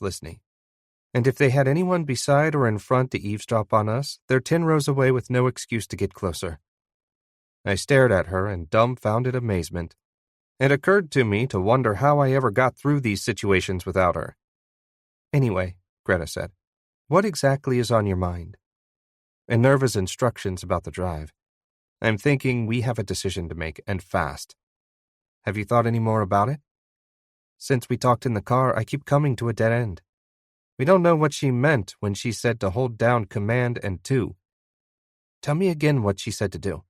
kept listening. And if they had anyone beside or in front to eavesdrop on us, they're 10 rows away with no excuse to get closer. I stared at her in dumbfounded amazement. It occurred to me to wonder how I ever got through these situations without her. Anyway, Greta said, what exactly is on your mind? Innerva's instructions about the drive. I'm thinking we have a decision to make, and fast. Have you thought any more about it? Since we talked in the car, I keep coming to a dead end. We don't know what she meant when she said to hold down Command and 2. Tell me again what she said to do.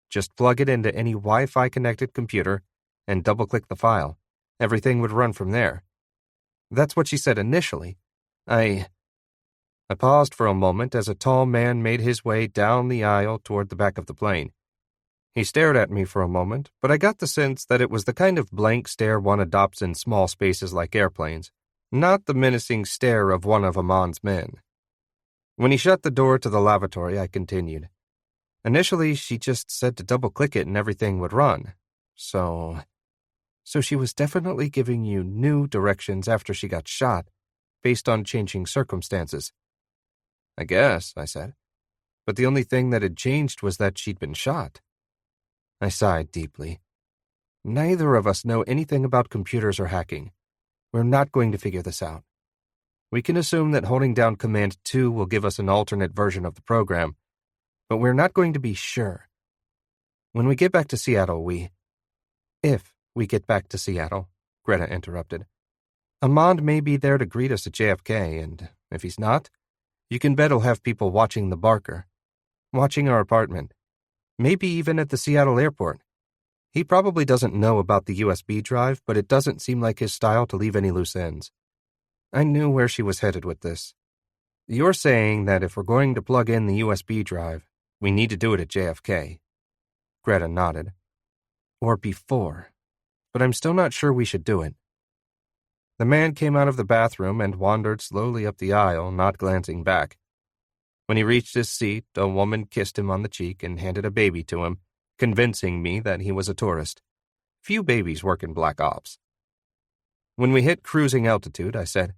Just plug it into any Wi-Fi connected computer and double-click the file. Everything would run from there. That's what she said initially. I paused for a moment as a tall man made his way down the aisle toward the back of the plane. He stared at me for a moment, but I got the sense that it was the kind of blank stare one adopts in small spaces like airplanes, not the menacing stare of one of Amand's men. When he shut the door to the lavatory, I continued. Initially, she just said to double-click it and everything would run. So she was definitely giving you new directions after she got shot, based on changing circumstances. I guess, I said. But the only thing that had changed was that she'd been shot. I sighed deeply. Neither of us know anything about computers or hacking. We're not going to figure this out. We can assume that holding down Command 2 will give us an alternate version of the program, but we're not going to be sure. When we get back to Seattle, If we get back to Seattle, Greta interrupted. Amand may be there to greet us at JFK, and if he's not, you can bet he'll have people watching the Barker, watching our apartment, maybe even at the Seattle airport. He probably doesn't know about the USB drive, but it doesn't seem like his style to leave any loose ends. I knew where she was headed with this. You're saying that if we're going to plug in the USB drive, we need to do it at JFK. Greta nodded. Or before, but I'm still not sure we should do it. The man came out of the bathroom and wandered slowly up the aisle, not glancing back. When he reached his seat, a woman kissed him on the cheek and handed a baby to him, convincing me that he was a tourist. Few babies work in Black Ops. When we hit cruising altitude, I said,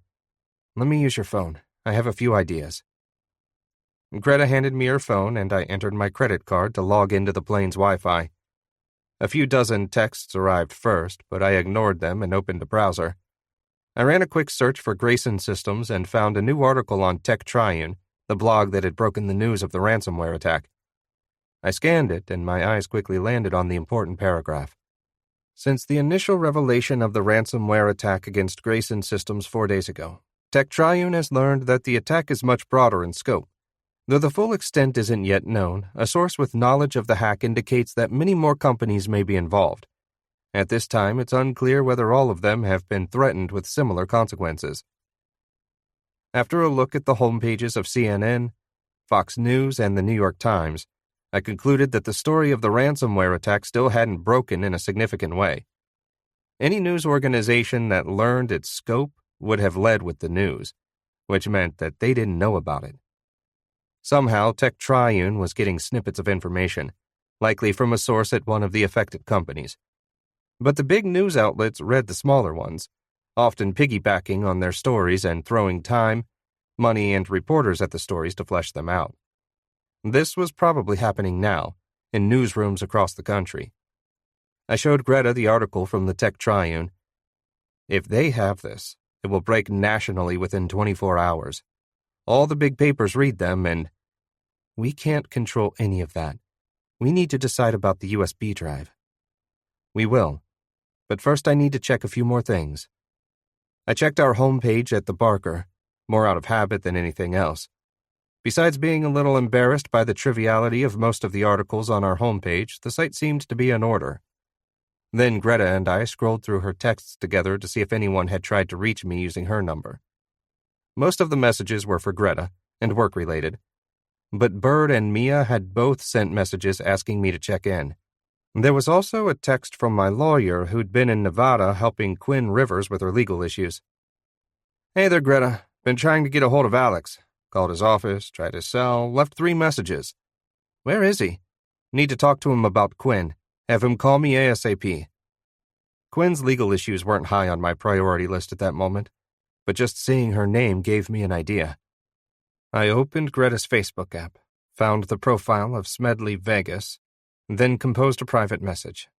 "Let me use your phone. I have a few ideas." Greta handed me her phone and I entered my credit card to log into the plane's Wi-Fi. A few dozen texts arrived first, but I ignored them and opened a browser. I ran a quick search for Grayson Systems and found a new article on Tech Triune, the blog that had broken the news of the ransomware attack. I scanned it, and my eyes quickly landed on the important paragraph. Since the initial revelation of the ransomware attack against Grayson Systems 4 days ago, Tech Triune has learned that the attack is much broader in scope. Though the full extent isn't yet known, a source with knowledge of the hack indicates that many more companies may be involved. At this time, it's unclear whether all of them have been threatened with similar consequences. After a look at the homepages of CNN, Fox News, and the New York Times, I concluded that the story of the ransomware attack still hadn't broken in a significant way. Any news organization that learned its scope would have led with the news, which meant that they didn't know about it. Somehow, Tech Triune was getting snippets of information, likely from a source at one of the affected companies. But the big news outlets read the smaller ones, often piggybacking on their stories and throwing time, money, and reporters at the stories to flesh them out. This was probably happening now, in newsrooms across the country. I showed Greta the article from the Tech Triune. If they have this, it will break nationally within 24 hours. All the big papers read them, and we can't control any of that. We need to decide about the USB drive. We will, but first I need to check a few more things. I checked our homepage at the Barker, more out of habit than anything else. Besides being a little embarrassed by the triviality of most of the articles on our homepage, the site seemed to be in order. Then Greta and I scrolled through her texts together to see if anyone had tried to reach me using her number. Most of the messages were for Greta and work-related, but Bird and Mia had both sent messages asking me to check in. There was also a text from my lawyer who'd been in Nevada helping Quinn Rivers with her legal issues. "Hey there, Greta. Been trying to get a hold of Alex. Called his office, tried his cell, left 3 messages. Where is he? Need to talk to him about Quinn. Have him call me ASAP." Quinn's legal issues weren't high on my priority list at that moment. but just seeing her name gave me an idea. I opened Greta's Facebook app, found the profile of Smedley Vegas, then composed a private message.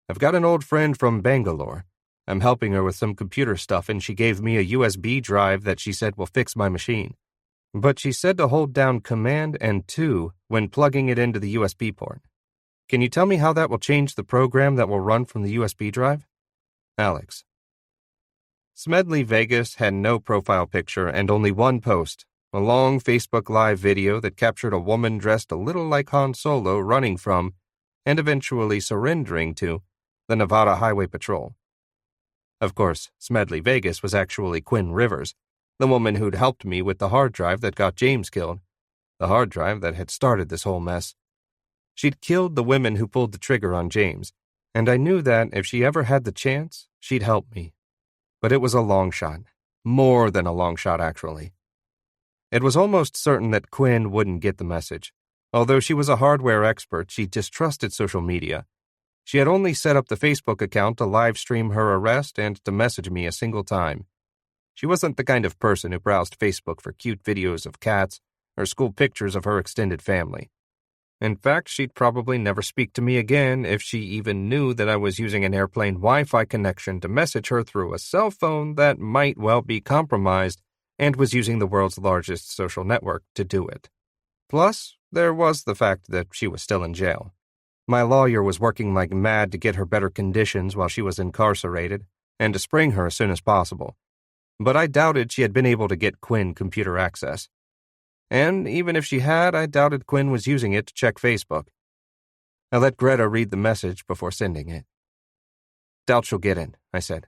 I've got an old friend from Bangalore. I'm helping her with some computer stuff, and she gave me a USB drive that she said will fix my machine. But she said to hold down Command and 2 when plugging it into the USB port. Can you tell me how that will change the program that will run from the USB drive? Alex. Smedley Vegas had no profile picture and only one post, a long Facebook Live video that captured a woman dressed a little like Han Solo running from, and eventually surrendering to, the Nevada Highway Patrol. Of course, Smedley Vegas was actually Quinn Rivers, the woman who'd helped me with the hard drive that got James killed, the hard drive that had started this whole mess. She'd killed the women who pulled the trigger on James, and I knew that if she ever had the chance, she'd help me. But it was a long shot. More than a long shot, actually. It was almost certain that Quinn wouldn't get the message. Although she was a hardware expert, she distrusted social media. She had only set up the Facebook account to live stream her arrest and to message me a single time. She wasn't the kind of person who browsed Facebook for cute videos of cats or school pictures of her extended family. In fact, she'd probably never speak to me again if she even knew that I was using an airplane Wi-Fi connection to message her through a cell phone that might well be compromised and was using the world's largest social network to do it. Plus, there was the fact that she was still in jail. My lawyer was working like mad to get her better conditions while she was incarcerated and to spring her as soon as possible. But I doubted she had been able to get Quinn computer access. And even if she had, I doubted Quinn was using it to check Facebook. I let Greta read the message before sending it. Doubt she'll get it, I said.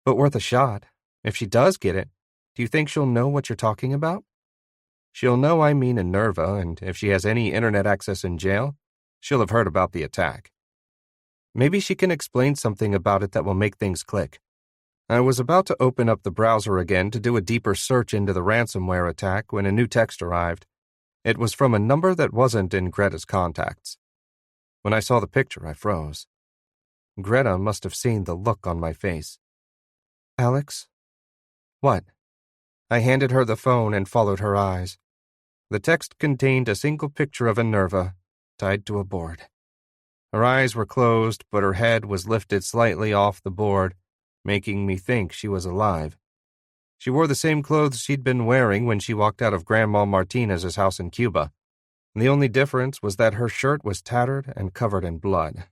But worth a shot. If she does get it, do you think she'll know what you're talking about? She'll know I mean Innerva, and if she has any internet access in jail, she'll have heard about the attack. Maybe she can explain something about it that will make things click. I was about to open up the browser again to do a deeper search into the ransomware attack when a new text arrived. It was from a number that wasn't in Greta's contacts. When I saw the picture, I froze. Greta must have seen the look on my face. Alex? What? I handed her the phone and followed her eyes. The text contained a single picture of Innerva, tied to a board. Her eyes were closed, but her head was lifted slightly off the board, making me think she was alive. She wore the same clothes she'd been wearing when she walked out of Grandma Martinez's house in Cuba. The only difference was that her shirt was tattered and covered in blood.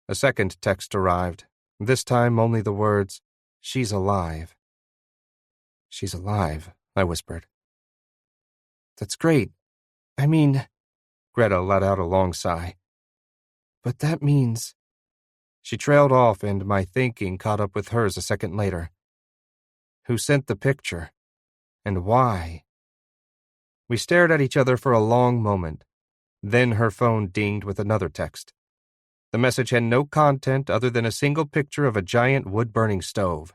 A second text arrived, this time only the words, "She's alive." "She's alive," I whispered. "That's great. I mean," Greta let out a long sigh. "But that means..." She trailed off, and my thinking caught up with hers a second later. Who sent the picture? And why? We stared at each other for a long moment. Then her phone dinged with another text. The message had no content other than a single picture of a giant wood-burning stove.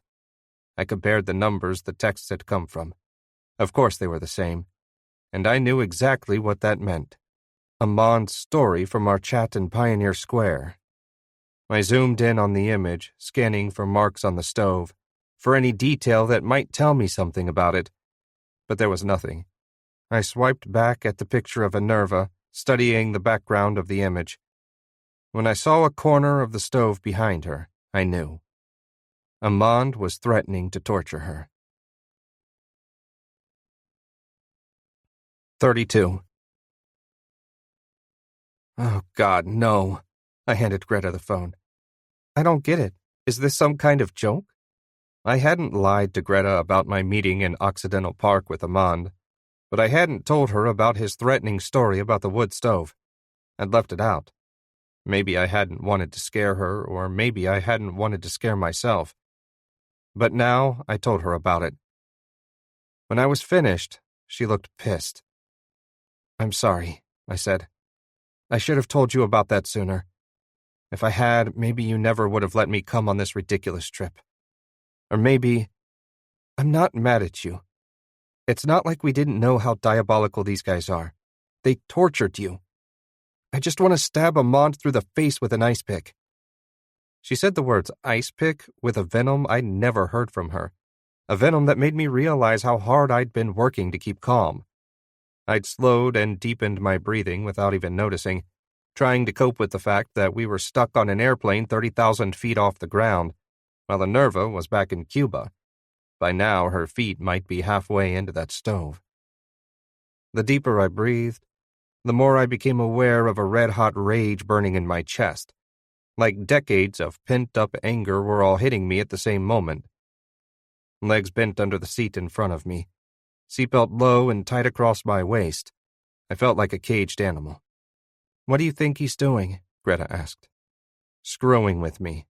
I compared the numbers the texts had come from. Of course they were the same. And I knew exactly what that meant. Amand's story from our chat in Pioneer Square. I zoomed in on the image, scanning for marks on the stove, for any detail that might tell me something about it. But there was nothing. I swiped back at the picture of Innerva, studying the background of the image. When I saw a corner of the stove behind her, I knew. Amand was threatening to torture her. 32. Oh, God, no. I handed Greta the phone. I don't get it. Is this some kind of joke? I hadn't lied to Greta about my meeting in Occidental Park with Amand, but I hadn't told her about his threatening story about the wood stove. I'd left it out. Maybe I hadn't wanted to scare her, or maybe I hadn't wanted to scare myself. But now I told her about it. When I was finished, she looked pissed. I'm sorry, I said. I should have told you about that sooner. If I had, maybe you never would have let me come on this ridiculous trip. Or maybe... I'm not mad at you. It's not like we didn't know how diabolical these guys are. They tortured you. I just want to stab Amand through the face with an ice pick. She said the words ice pick with a venom I'd never heard from her, a venom that made me realize how hard I'd been working to keep calm. I'd slowed and deepened my breathing without even noticing, trying to cope with the fact that we were stuck on an airplane 30,000 feet off the ground, while Innerva was back in Cuba. By now, her feet might be halfway into that stove. The deeper I breathed, the more I became aware of a red-hot rage burning in my chest, like decades of pent-up anger were all hitting me at the same moment. Legs bent under the seat in front of me, seatbelt low and tight across my waist. I felt like a caged animal. "What do you think he's doing?" Greta asked. "Screwing with me.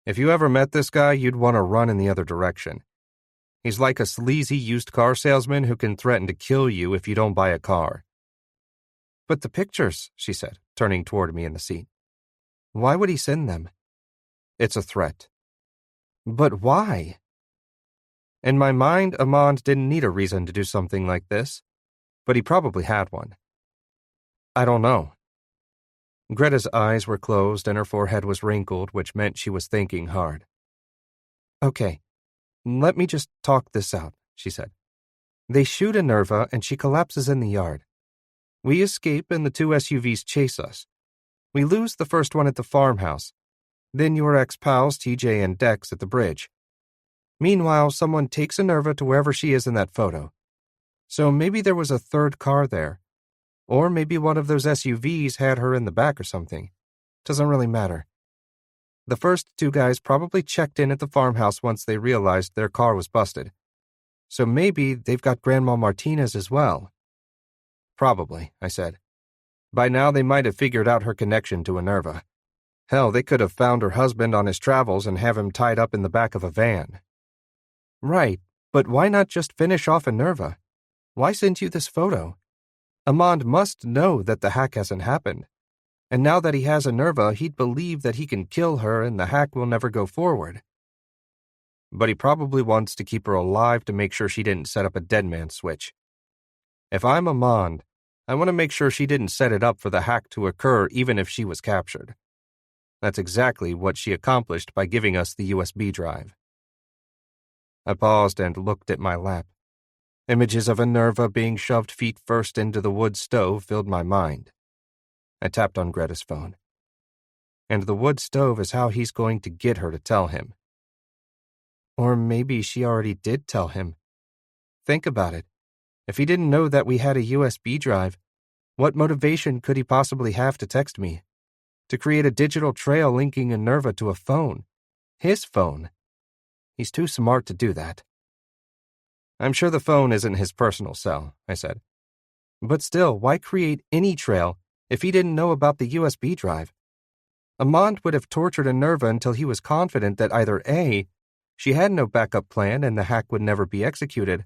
If you ever met this guy, you'd want to run in the other direction. He's like a sleazy used car salesman who can threaten to kill you if you don't buy a car." "But the pictures," she said, turning toward me in the seat. "Why would he send them?" "It's a threat." "But why?" In my mind, Amand didn't need a reason to do something like this, but he probably had one. "I don't know." Greta's eyes were closed and her forehead was wrinkled, which meant she was thinking hard. "Okay, let me just talk this out," she said. "They shoot Innerva and she collapses in the yard. We escape and the two SUVs chase us. We lose the first one at the farmhouse. Then your ex-pals, TJ and Dex, at the bridge. Meanwhile, someone takes Innerva to wherever she is in that photo. So maybe there was a third car there. Or maybe one of those SUVs had her in the back or something. Doesn't really matter. The first two guys probably checked in at the farmhouse once they realized their car was busted. So maybe they've got Grandma Martinez as well." "Probably," I said. "By now they might have figured out her connection to Innerva. Hell, they could have found her husband on his travels and have him tied up in the back of a van." "Right, but why not just finish off Innerva? Why send you this photo? Amand must know that the hack hasn't happened. And now that he has Innerva, he'd believe that he can kill her and the hack will never go forward." "But he probably wants to keep her alive to make sure she didn't set up a dead man switch. If I'm Amand, I want to make sure she didn't set it up for the hack to occur even if she was captured. That's exactly what she accomplished by giving us the USB drive." I paused and looked at my lap. Images of Innerva being shoved feet first into the wood stove filled my mind. I tapped on Greta's phone. And the wood stove is how he's going to get her to tell him. Or maybe she already did tell him. Think about it. If he didn't know that we had a USB drive, what motivation could he possibly have to text me? To create a digital trail linking Innerva to a phone. His phone. He's too smart to do that. "I'm sure the phone isn't his personal cell," I said. "But still, why create any trail if he didn't know about the USB drive? Amand would have tortured Innerva until he was confident that either A, she had no backup plan and the hack would never be executed,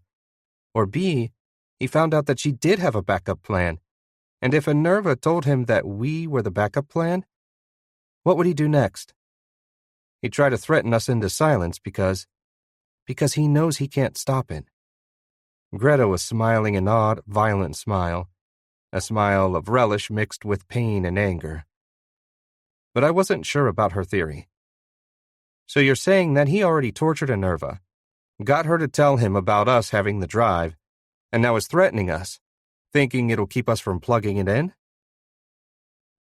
or B, he found out that she did have a backup plan, and if Innerva told him that we were the backup plan, what would he do next? He'd try to threaten us into silence because he knows he can't stop it." Greta was smiling an odd, violent smile, a smile of relish mixed with pain and anger. But I wasn't sure about her theory. "So you're saying that he already tortured Innerva, got her to tell him about us having the drive, and now is threatening us, thinking it'll keep us from plugging it in?"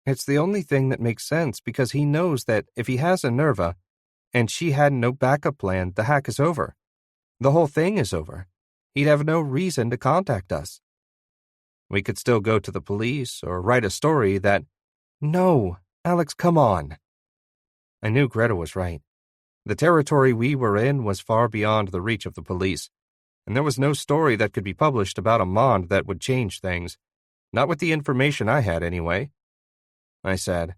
"It's the only thing that makes sense because he knows that if he has Innerva, and she had no backup plan, the hack is over. The whole thing is over. He'd have no reason to contact us. We could still go to the police or write a story that—" "No, Alex, come on." I knew Greta was right. The territory we were in was far beyond the reach of the police, and there was no story that could be published about Amand that would change things. Not with the information I had, anyway. I said,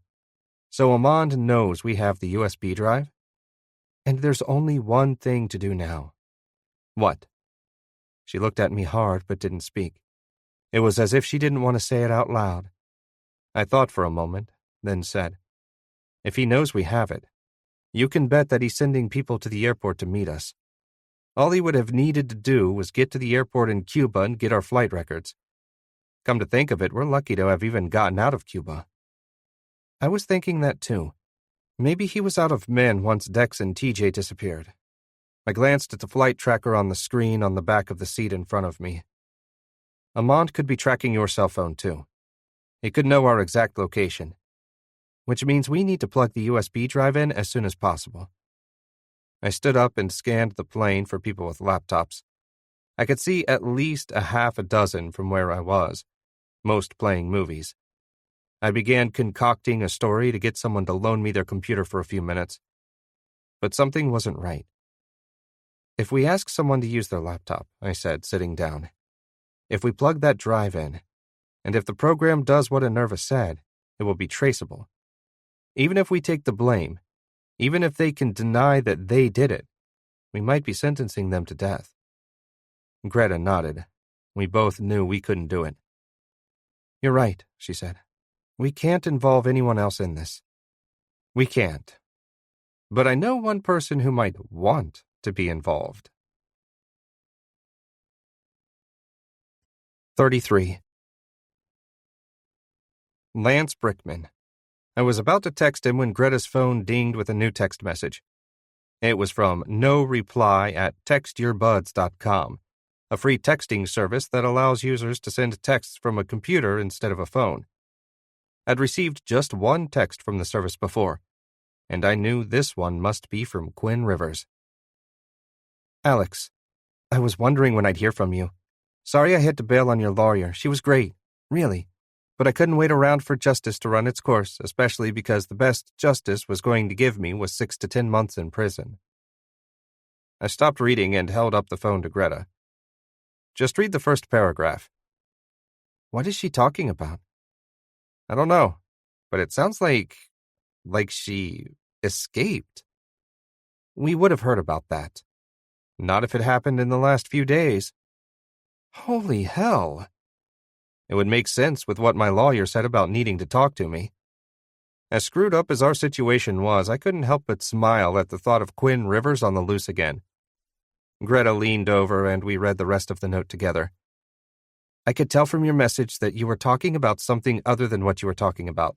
"So Amand knows we have the USB drive? And there's only one thing to do now." "What?" She looked at me hard but didn't speak. It was as if she didn't want to say it out loud. I thought for a moment, then said, "If he knows we have it, you can bet that he's sending people to the airport to meet us. All he would have needed to do was get to the airport in Cuba and get our flight records. Come to think of it, we're lucky to have even gotten out of Cuba." I was thinking that too. Maybe he was out of men once Dex and TJ disappeared. I glanced at the flight tracker on the screen on the back of the seat in front of me. Amand could be tracking your cell phone, too. He could know our exact location, which means we need to plug the USB drive in as soon as possible. I stood up and scanned the plane for people with laptops. I could see at least a half a dozen from where I was, most playing movies. I began concocting a story to get someone to loan me their computer for a few minutes. But something wasn't right. If we ask someone to use their laptop, I said, sitting down, if we plug that drive in, and if the program does what Innerva said, it will be traceable. Even if we take the blame, even if they can deny that they did it, we might be sentencing them to death. Greta nodded. We both knew we couldn't do it. You're right, she said. We can't involve anyone else in this. We can't. But I know one person who might want to be involved. 33. Lance Brickman. I was about to text him when Greta's phone dinged with a new text message. It was from noreply@textyourbuds.com, a free texting service that allows users to send texts from a computer instead of a phone. I'd received just one text from the service before, and I knew this one must be from Quinn Rivers. Alex, I was wondering when I'd hear from you. Sorry I had to bail on your lawyer. She was great, really. But I couldn't wait around for justice to run its course, especially because the best justice was going to give me was 6 to 10 months in prison. I stopped reading and held up the phone to Greta. Just read the first paragraph. What is she talking about? I don't know, but it sounds like she escaped. We would have heard about that. Not if it happened in the last few days. Holy hell. It would make sense with what my lawyer said about needing to talk to me. As screwed up as our situation was, I couldn't help but smile at the thought of Quinn Rivers on the loose again. Greta leaned over and we read the rest of the note together. I could tell from your message that you were talking about something other than what you were talking about.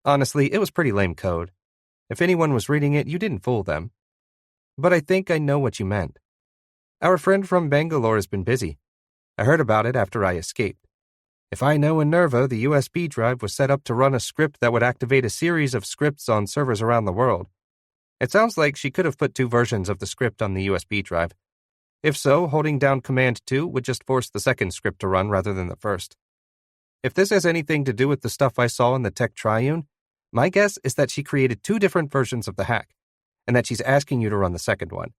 Honestly, it was pretty lame code. If anyone was reading it, you didn't fool them. But I think I know what you meant. Our friend from Bangalore has been busy. I heard about it after I escaped. If I know Innerva, the USB drive was set up to run a script that would activate a series of scripts on servers around the world. It sounds like she could have put 2 versions of the script on the USB drive. If so, holding down Command 2 would just force the second script to run rather than the first. If this has anything to do with the stuff I saw in the Tech Triune, my guess is that she created 2 different versions of the hack, and that she's asking you to run the second one.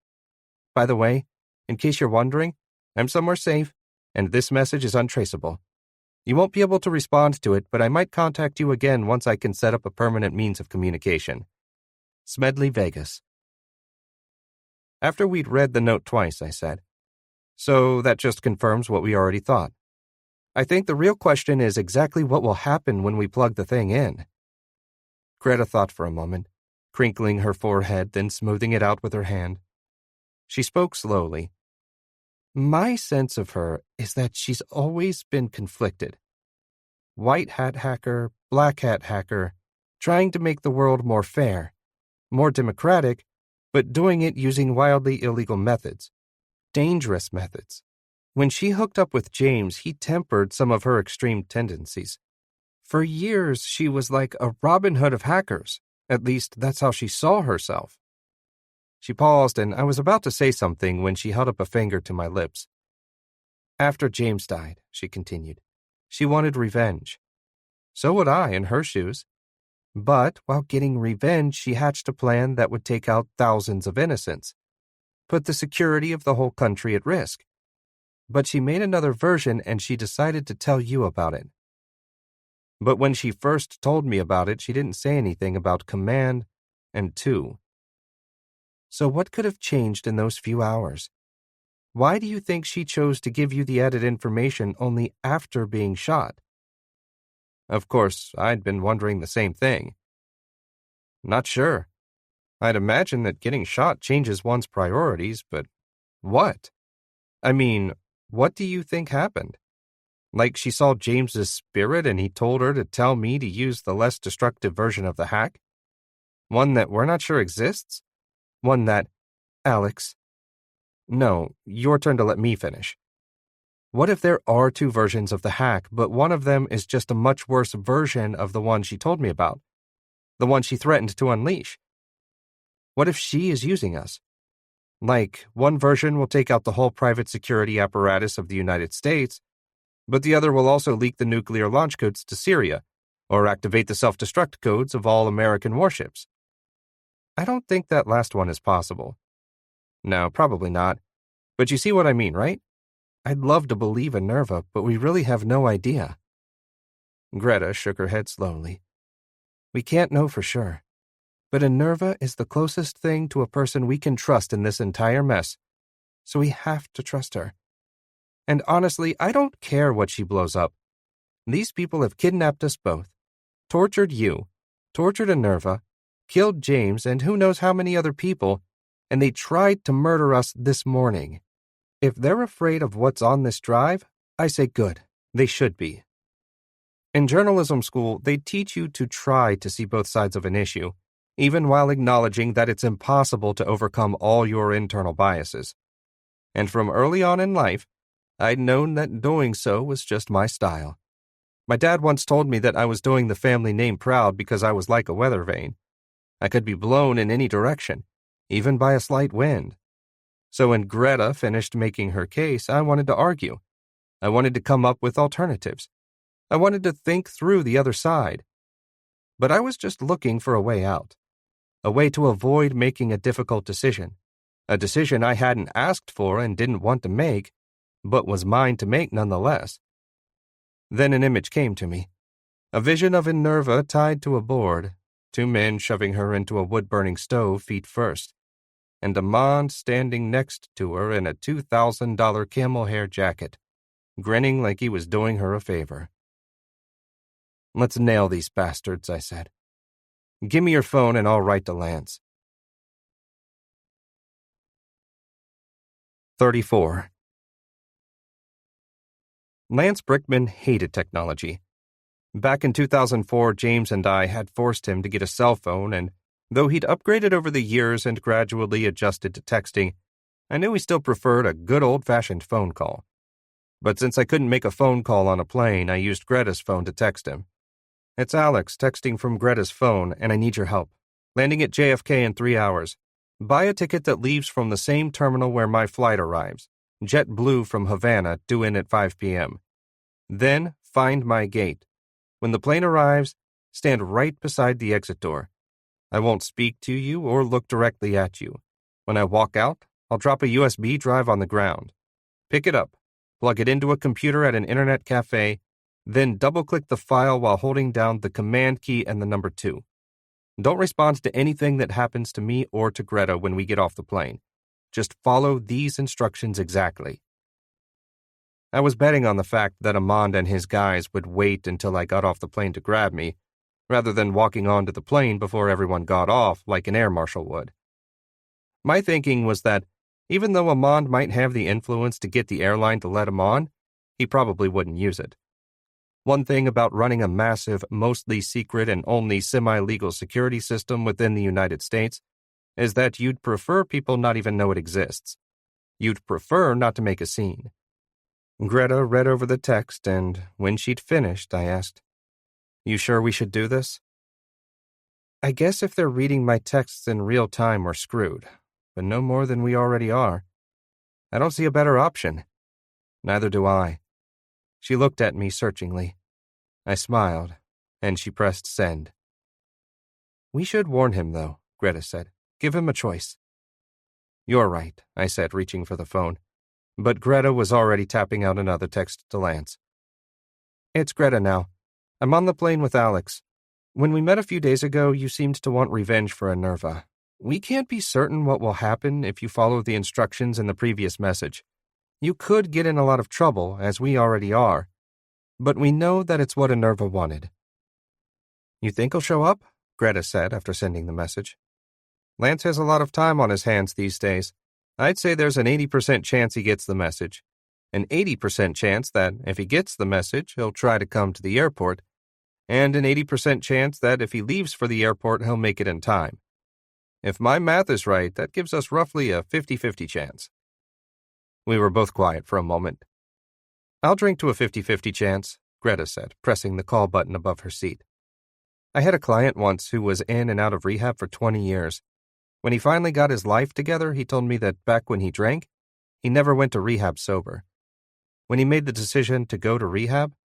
By the way, in case you're wondering, I'm somewhere safe, and this message is untraceable. You won't be able to respond to it, but I might contact you again once I can set up a permanent means of communication. Smedley, Vegas. After we'd read the note twice, I said, so that just confirms what we already thought. I think the real question is exactly what will happen when we plug the thing in. Greta thought for a moment, crinkling her forehead, then smoothing it out with her hand. She spoke slowly. My sense of her is that she's always been conflicted. White hat hacker, black hat hacker, trying to make the world more fair, more democratic, but doing it using wildly illegal methods, dangerous methods. When she hooked up with James, he tempered some of her extreme tendencies. For years, she was like a Robin Hood of hackers. At least, that's how she saw herself. She paused, and I was about to say something when she held up a finger to my lips. After James died, she continued, she wanted revenge. So would I in her shoes. But while getting revenge, she hatched a plan that would take out thousands of innocents, put the security of the whole country at risk. But she made another version, and she decided to tell you about it. But when she first told me about it, she didn't say anything about Command and 2. So what could have changed in those few hours? Why do you think she chose to give you the added information only after being shot? Of course, I'd been wondering the same thing. Not sure. I'd imagine that getting shot changes one's priorities, but what? I mean, what do you think happened? Like she saw James's spirit and he told her to tell me to use the less destructive version of the hack? One that we're not sure exists? One that, Alex, No, your turn to let me finish. What if there are two versions of the hack, but one of them is just a much worse version of the one she told me about? The one she threatened to unleash? What if she is using us? Like, one version will take out the whole private security apparatus of the United States, but the other will also leak the nuclear launch codes to Syria, or activate the self-destruct codes of all American warships. I don't think that last one is possible. No, probably not. But you see what I mean, right? I'd love to believe in Innerva, but we really have no idea. Greta shook her head slowly. We can't know for sure. But Innerva is the closest thing to a person we can trust in this entire mess, so we have to trust her. And honestly, I don't care what she blows up. These people have kidnapped us both, tortured you, tortured Innerva, killed James and who knows how many other people, and they tried to murder us this morning. If they're afraid of what's on this drive, I say good. They should be. In journalism school, they teach you to try to see both sides of an issue, even while acknowledging that it's impossible to overcome all your internal biases. And from early on in life, I'd known that doing so was just my style. My dad once told me that I was doing the family name proud because I was like a weather vane. I could be blown in any direction, even by a slight wind. So when Greta finished making her case, I wanted to argue. I wanted to come up with alternatives. I wanted to think through the other side. But I was just looking for a way out. A way to avoid making a difficult decision. A decision I hadn't asked for and didn't want to make, but was mine to make nonetheless. Then an image came to me. A vision of Innerva tied to a board, two men shoving her into a wood-burning stove feet first, and Amand standing next to her in a $2,000 camel hair jacket, grinning like he was doing her a favor. Let's nail these bastards, I said. Give me your phone and I'll write to Lance. 34. Lance Brickman hated technology. Back in 2004, James and I had forced him to get a cell phone, and though he'd upgraded over the years and gradually adjusted to texting, I knew he still preferred a good old-fashioned phone call. But since I couldn't make a phone call on a plane, I used Greta's phone to text him. It's Alex texting from Greta's phone, and I need your help. Landing at JFK in 3 hours. Buy a ticket that leaves from the same terminal where my flight arrives. JetBlue from Havana, due in at 5 p.m. Then, find my gate. When the plane arrives, stand right beside the exit door. I won't speak to you or look directly at you. When I walk out, I'll drop a USB drive on the ground. Pick it up, plug it into a computer at an internet cafe, then double-click the file while holding down the command key and the number 2. Don't respond to anything that happens to me or to Greta when we get off the plane. Just follow these instructions exactly. I was betting on the fact that Amand and his guys would wait until I got off the plane to grab me, rather than walking onto the plane before everyone got off like an air marshal would. My thinking was that even though Amand might have the influence to get the airline to let him on, he probably wouldn't use it. One thing about running a massive, mostly secret and only semi-legal security system within the United States is that you'd prefer people not even know it exists. You'd prefer not to make a scene. Greta read over the text, and when she'd finished, I asked, "You sure we should do this?" I guess if they're reading my texts in real time, we're screwed, but no more than we already are. I don't see a better option. Neither do I. She looked at me searchingly. I smiled, and she pressed send. We should warn him, though, Greta said. Give him a choice. You're right, I said, reaching for the phone. But Greta was already tapping out another text to Lance. It's Greta now. I'm on the plane with Alex. When we met a few days ago, you seemed to want revenge for Innerva. We can't be certain what will happen if you follow the instructions in the previous message. You could get in a lot of trouble, as we already are. But we know that it's what Innerva wanted. You think he'll show up? Greta said after sending the message. Lance has a lot of time on his hands these days. I'd say there's an 80% chance he gets the message. An 80% chance that if he gets the message, he'll try to come to the airport. And an 80% chance that if he leaves for the airport, he'll make it in time. If my math is right, that gives us roughly a 50-50 chance. We were both quiet for a moment. "I'll drink to a 50-50 chance," Greta said, pressing the call button above her seat. "I had a client once who was in and out of rehab for 20 years. When he finally got his life together, he told me that back when he drank, he never went to rehab sober. When he made the decision to go to rehab,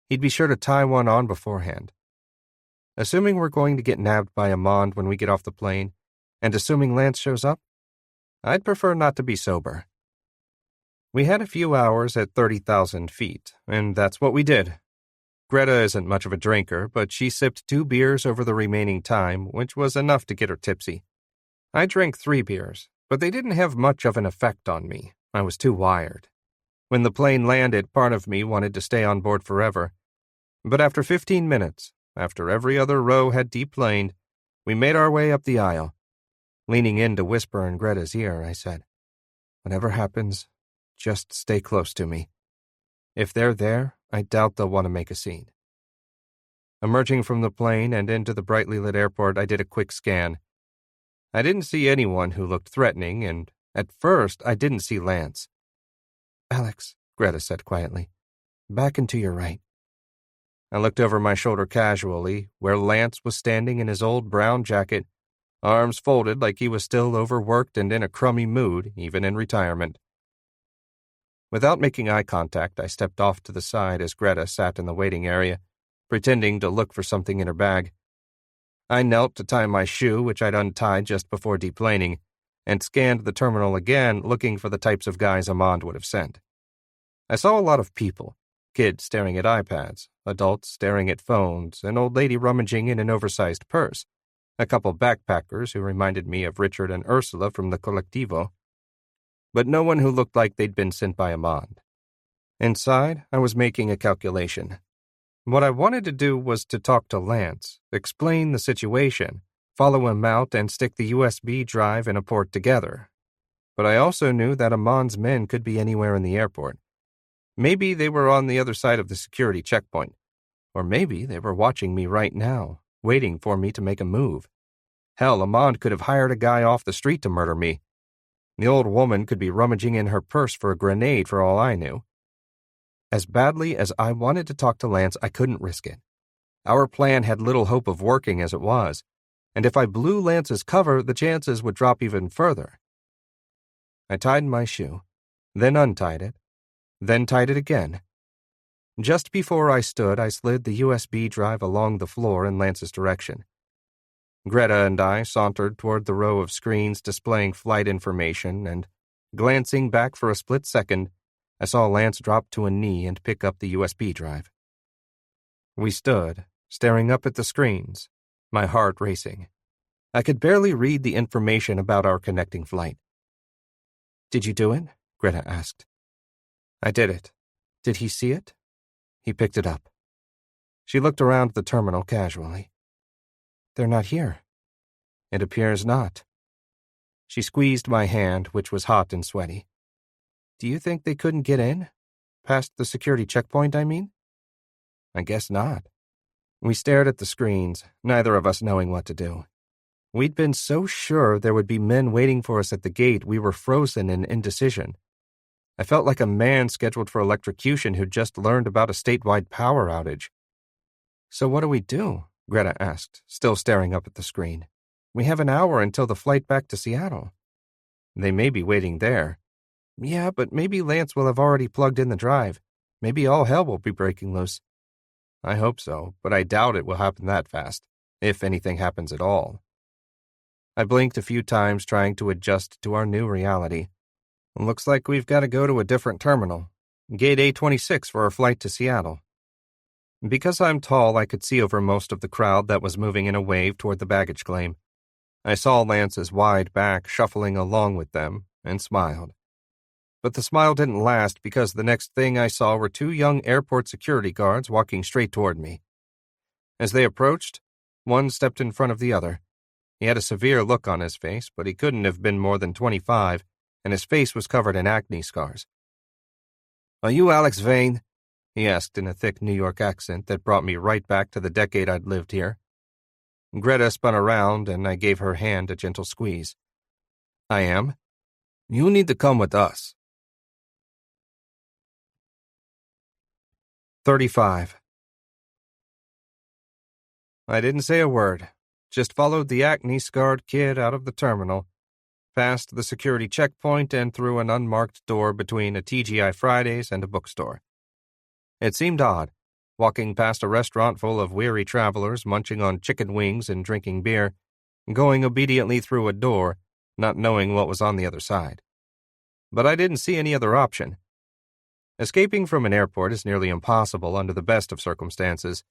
he'd be sure to tie one on beforehand. Assuming we're going to get nabbed by Amand when we get off the plane, and assuming Lance shows up, I'd prefer not to be sober." We had a few hours at 30,000 feet, and that's what we did. Greta isn't much of a drinker, but she sipped 2 beers over the remaining time, which was enough to get her tipsy. I drank 3 beers, but they didn't have much of an effect on me. I was too wired. When the plane landed, part of me wanted to stay on board forever. But after 15 minutes, after every other row had deplaned, we made our way up the aisle. Leaning in to whisper in Greta's ear, I said, "Whatever happens, just stay close to me. If they're there, I doubt they'll want to make a scene." Emerging from the plane and into the brightly lit airport, I did a quick scan. I didn't see anyone who looked threatening, and at first I didn't see Lance. "Alex," Greta said quietly, "back and to your right." I looked over my shoulder casually, where Lance was standing in his old brown jacket, arms folded like he was still overworked and in a crummy mood, even in retirement. Without making eye contact, I stepped off to the side as Greta sat in the waiting area, pretending to look for something in her bag. I knelt to tie my shoe, which I'd untied just before deplaning, and scanned the terminal again, looking for the types of guys Amand would have sent. I saw a lot of people, kids staring at iPads, adults staring at phones, an old lady rummaging in an oversized purse, a couple backpackers who reminded me of Richard and Ursula from the Collectivo, but no one who looked like they'd been sent by Amand. Inside, I was making a calculation. What I wanted to do was to talk to Lance, explain the situation, follow him out, and stick the USB drive in a port together. But I also knew that Amand's men could be anywhere in the airport. Maybe they were on the other side of the security checkpoint, or maybe they were watching me right now, waiting for me to make a move. Hell, Amand could have hired a guy off the street to murder me. The old woman could be rummaging in her purse for a grenade for all I knew. As badly as I wanted to talk to Lance, I couldn't risk it. Our plan had little hope of working as it was, and if I blew Lance's cover, the chances would drop even further. I tied my shoe, then untied it, then tied it again. Just before I stood, I slid the USB drive along the floor in Lance's direction. Greta and I sauntered toward the row of screens displaying flight information, and, glancing back for a split second, I saw Lance drop to a knee and pick up the USB drive. We stood, staring up at the screens, my heart racing. I could barely read the information about our connecting flight. "Did you do it?" Greta asked. "I did it. Did he see it?" He picked it up. She looked around the terminal casually. "They're not here." "It appears not." She squeezed my hand, which was hot and sweaty. "Do you think they couldn't get in? Past the security checkpoint, I mean?" "I guess not." We stared at the screens, neither of us knowing what to do. We'd been so sure there would be men waiting for us at the gate, we were frozen in indecision. I felt like a man scheduled for electrocution who'd just learned about a statewide power outage. "So what do we do?" Greta asked, still staring up at the screen. "We have an hour until the flight back to Seattle." "They may be waiting there." "Yeah, but maybe Lance will have already plugged in the drive. Maybe all hell will be breaking loose." "I hope so, but I doubt it will happen that fast, if anything happens at all." I blinked a few times, trying to adjust to our new reality. "Looks like we've got to go to a different terminal. Gate A26 for our flight to Seattle." Because I'm tall, I could see over most of the crowd that was moving in a wave toward the baggage claim. I saw Lance's wide back shuffling along with them, and smiled. But the smile didn't last, because the next thing I saw were 2 young airport security guards walking straight toward me. As they approached, one stepped in front of the other. He had a severe look on his face, but he couldn't have been more than 25, and his face was covered in acne scars. "Are you Alex Vane?" he asked in a thick New York accent that brought me right back to the decade I'd lived here. Greta spun around, and I gave her hand a gentle squeeze. "I am." "You need to come with us." 35. I didn't say a word, just followed the acne-scarred kid out of the terminal, past the security checkpoint and through an unmarked door between a TGI Fridays and a bookstore. It seemed odd, walking past a restaurant full of weary travelers munching on chicken wings and drinking beer, going obediently through a door, not knowing what was on the other side. But I didn't see any other option. Escaping from an airport is nearly impossible under the best of circumstances.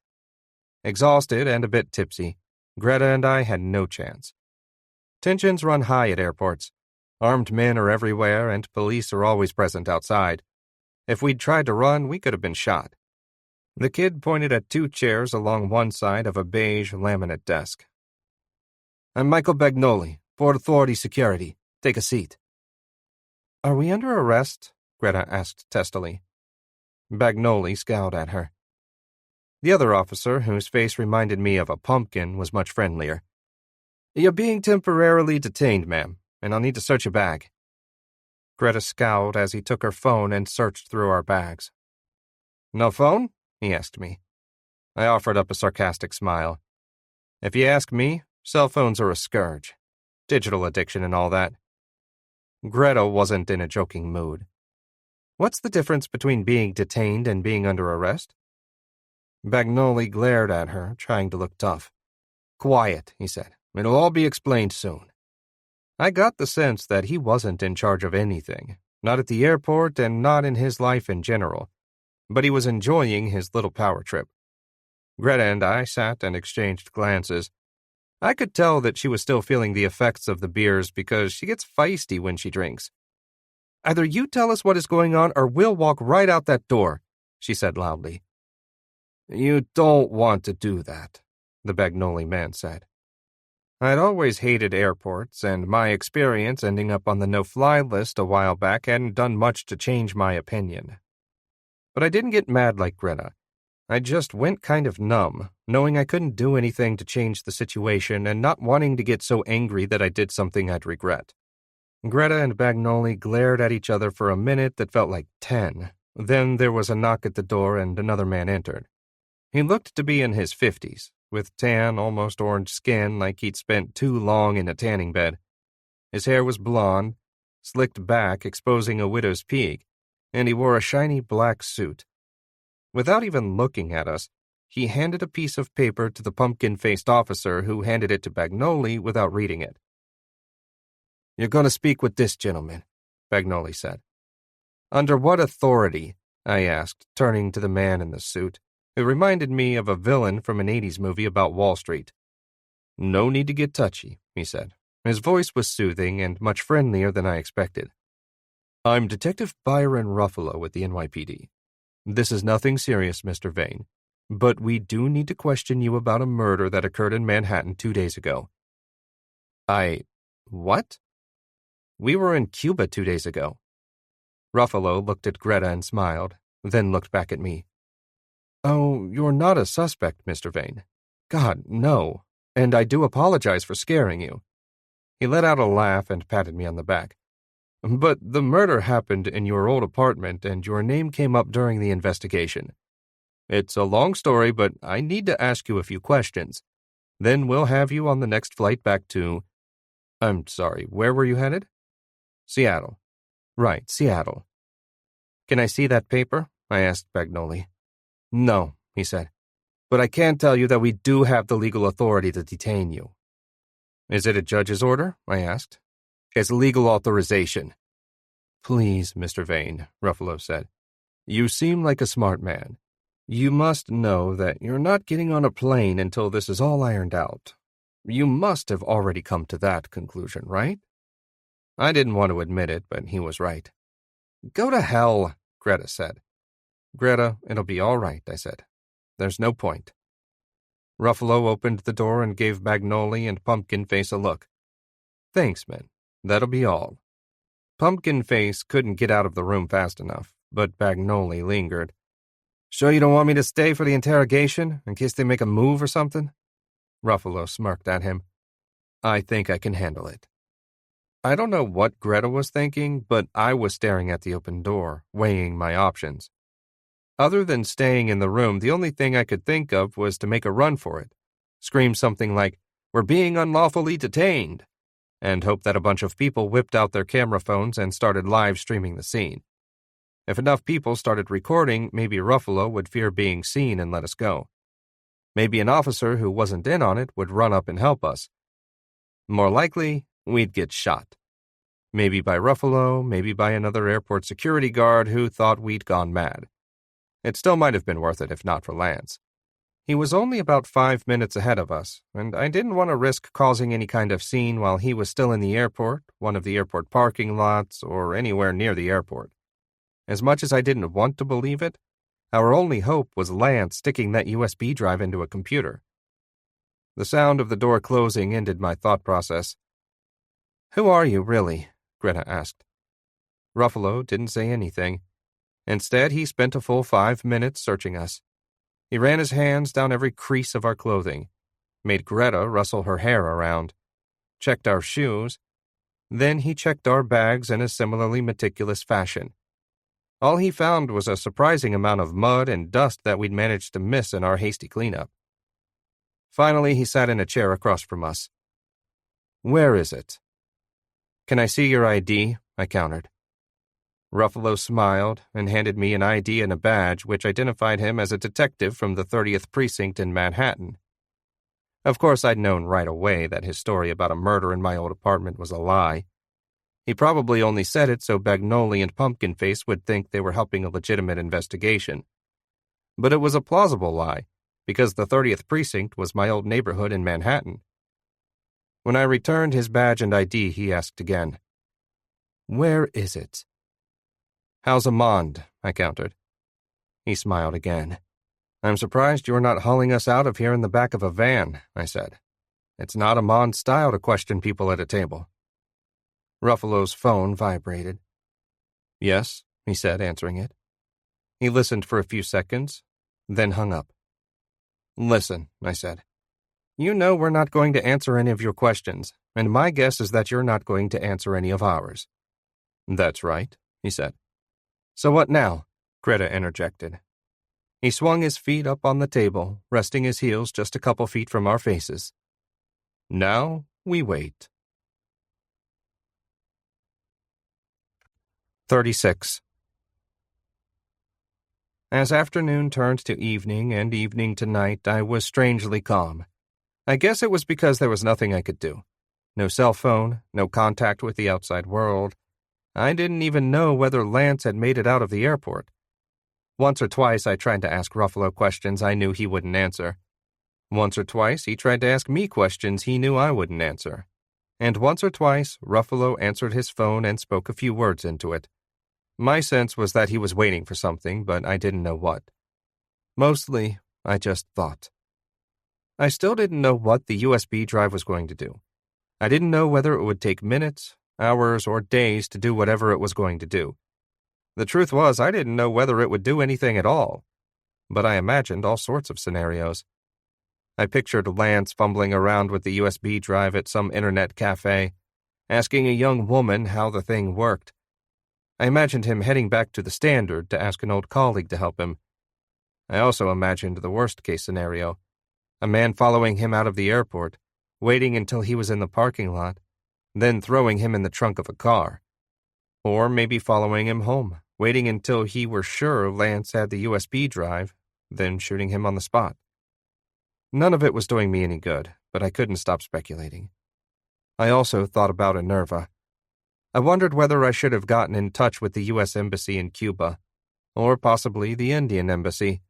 Exhausted and a bit tipsy, Greta and I had no chance. Tensions run high at airports. Armed men are everywhere, and police are always present outside. If we'd tried to run, we could have been shot. The kid pointed at 2 chairs along one side of a beige laminate desk. "I'm Michael Bagnoli, Port Authority Security. Take a seat." "Are we under arrest?" Greta asked testily. Bagnoli scowled at her. The other officer, whose face reminded me of a pumpkin, was much friendlier. "You're being temporarily detained, ma'am, and I'll need to search your bag." Greta scowled as he took her phone and searched through our bags. "No phone?" he asked me. I offered up a sarcastic smile. If you ask me, cell phones are a scourge. Digital addiction and all that. Greta wasn't in a joking mood. "What's the difference between being detained and being under arrest?" Bagnoli glared at her, trying to look tough. "Quiet," he said. "It'll all be explained soon." I got the sense that he wasn't in charge of anything, not at the airport and not in his life in general, but he was enjoying his little power trip. Greta and I sat and exchanged glances. I could tell that she was still feeling the effects of the beers because she gets feisty when she drinks. "Either you tell us what is going on or we'll walk right out that door," she said loudly. "You don't want to do that," the Bagnoli man said. I'd always hated airports, and my experience ending up on the no-fly list a while back hadn't done much to change my opinion. But I didn't get mad like Greta. I just went kind of numb, knowing I couldn't do anything to change the situation and not wanting to get so angry that I did something I'd regret. Greta and Bagnoli glared at each other for a minute that felt like 10. Then there was a knock at the door and another man entered. He looked to be in his 50s, with tan, almost orange skin like he'd spent too long in a tanning bed. His hair was blonde, slicked back, exposing a widow's peak, and he wore a shiny black suit. Without even looking at us, he handed a piece of paper to the pumpkin-faced officer who handed it to Bagnoli without reading it. "You're going to speak with this gentleman," Bagnoli said. "Under what authority?" I asked, turning to the man in the suit, who reminded me of a villain from an 80s movie about Wall Street. "No need to get touchy," he said. His voice was soothing and much friendlier than I expected. "I'm Detective Byron Ruffalo with the NYPD. This is nothing serious, Mr. Vane, but we do need to question you about a murder that occurred in Manhattan 2 days ago." What? "We were in Cuba 2 days ago." Ruffalo looked at Greta and smiled, then looked back at me. "Oh, you're not a suspect, Mr. Vane. God, no. And I do apologize for scaring you." He let out a laugh and patted me on the back. "But the murder happened in your old apartment and your name came up during the investigation. It's a long story, but I need to ask you a few questions. Then we'll have you on the next flight back to... I'm sorry, where were you headed?" "Seattle." "Right, Seattle." "Can I see that paper?" I asked Bagnoli. "No," he said. "But I can tell you that we do have the legal authority to detain you." "Is it a judge's order?" I asked. "It's legal authorization." "Please, Mr. Vane," Ruffalo said. "You seem like a smart man. You must know that you're not getting on a plane until this is all ironed out. You must have already come to that conclusion, right?" I didn't want to admit it, but he was right. "Go to hell," Greta said. "Greta, it'll be all right," I said. "There's no point." Ruffalo opened the door and gave Bagnoli and Pumpkin Face a look. "Thanks, men. That'll be all." Pumpkin Face couldn't get out of the room fast enough, but Bagnoli lingered. "Sure you don't want me to stay for the interrogation, in case they make a move or something?" Ruffalo smirked at him. "I think I can handle it." I don't know what Greta was thinking, but I was staring at the open door, weighing my options. Other than staying in the room, the only thing I could think of was to make a run for it, scream something like, "We're being unlawfully detained," and hope that a bunch of people whipped out their camera phones and started live streaming the scene. If enough people started recording, maybe Ruffalo would fear being seen and let us go. Maybe an officer who wasn't in on it would run up and help us. More likely, we'd get shot. Maybe by Ruffalo, maybe by another airport security guard who thought we'd gone mad. It still might have been worth it if not for Lance. He was only about 5 minutes ahead of us, and I didn't want to risk causing any kind of scene while he was still in the airport, one of the airport parking lots, or anywhere near the airport. As much as I didn't want to believe it, our only hope was Lance sticking that USB drive into a computer. The sound of the door closing ended my thought process. "Who are you, really?" Greta asked. Ruffalo didn't say anything. Instead, he spent a full 5 minutes searching us. He ran his hands down every crease of our clothing, made Greta rustle her hair around, checked our shoes, then he checked our bags in a similarly meticulous fashion. All he found was a surprising amount of mud and dust that we'd managed to miss in our hasty cleanup. Finally, he sat in a chair across from us. "Where is it?" "Can I see your ID?" I countered. Ruffalo smiled and handed me an ID and a badge which identified him as a detective from the 30th Precinct in Manhattan. Of course, I'd known right away that his story about a murder in my old apartment was a lie. He probably only said it so Bagnoli and Pumpkinface would think they were helping a legitimate investigation. But it was a plausible lie, because the 30th Precinct was my old neighborhood in Manhattan. When I returned his badge and ID, he asked again, "Where is it?" "How's Amand?" I countered. He smiled again. "I'm surprised you're not hauling us out of here in the back of a van," I said. "It's not Amand's style to question people at a table." Ruffalo's phone vibrated. "Yes," he said, answering it. He listened for a few seconds, then hung up. "Listen," I said. "You know we're not going to answer any of your questions, and my guess is that you're not going to answer any of ours." "That's right," he said. "So what now?" Greta interjected. He swung his feet up on the table, resting his heels just a couple feet from our faces. "Now we wait." 36. As afternoon turned to evening and evening to night, I was strangely calm. I guess it was because there was nothing I could do. No cell phone, no contact with the outside world. I didn't even know whether Lance had made it out of the airport. Once or twice I tried to ask Ruffalo questions I knew he wouldn't answer. Once or twice he tried to ask me questions he knew I wouldn't answer. And once or twice Ruffalo answered his phone and spoke a few words into it. My sense was that he was waiting for something, but I didn't know what. Mostly, I just thought. I still didn't know what the USB drive was going to do. I didn't know whether it would take minutes, hours, or days to do whatever it was going to do. The truth was, I didn't know whether it would do anything at all, but I imagined all sorts of scenarios. I pictured Lance fumbling around with the USB drive at some internet cafe, asking a young woman how the thing worked. I imagined him heading back to the Standard to ask an old colleague to help him. I also imagined the worst-case scenario, a man following him out of the airport, waiting until he was in the parking lot, then throwing him in the trunk of a car. Or maybe following him home, waiting until he were sure Lance had the USB drive, then shooting him on the spot. None of it was doing me any good, but I couldn't stop speculating. I also thought about Innerva. I wondered whether I should have gotten in touch with the U.S. Embassy in Cuba, or possibly the Indian Embassy.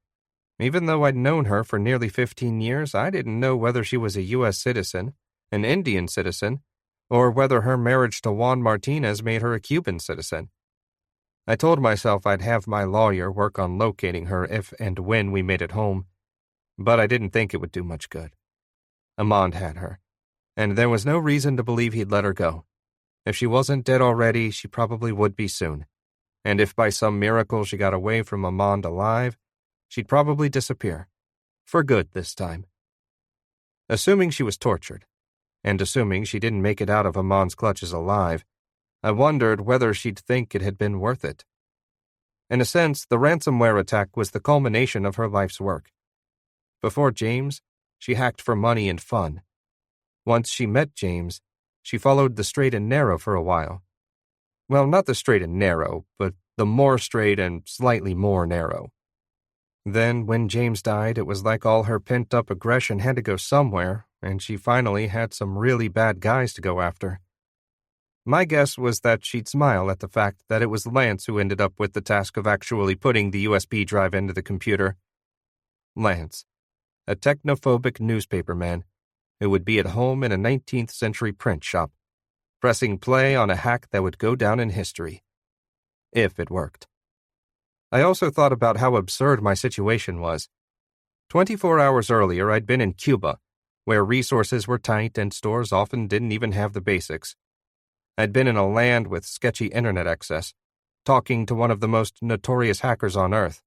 Even though I'd known her for nearly 15 years, I didn't know whether she was a U.S. citizen, an Indian citizen, or whether her marriage to Juan Martinez made her a Cuban citizen. I told myself I'd have my lawyer work on locating her if and when we made it home, but I didn't think it would do much good. Amand had her, and there was no reason to believe he'd let her go. If she wasn't dead already, she probably would be soon. And if by some miracle she got away from Amand alive, she'd probably disappear. For good this time. Assuming she was tortured, and assuming she didn't make it out of Amand's clutches alive, I wondered whether she'd think it had been worth it. In a sense, the ransomware attack was the culmination of her life's work. Before James, she hacked for money and fun. Once she met James, she followed the straight and narrow for a while. Well, not the straight and narrow, but the more straight and slightly more narrow. Then, when James died, it was like all her pent-up aggression had to go somewhere, and she finally had some really bad guys to go after. My guess was that she'd smile at the fact that it was Lance who ended up with the task of actually putting the USB drive into the computer. Lance, a technophobic newspaperman who would be at home in a 19th century print shop, pressing play on a hack that would go down in history. If it worked. I also thought about how absurd my situation was. 24 hours earlier, I'd been in Cuba, where resources were tight and stores often didn't even have the basics. I'd been in a land with sketchy internet access, talking to one of the most notorious hackers on Earth,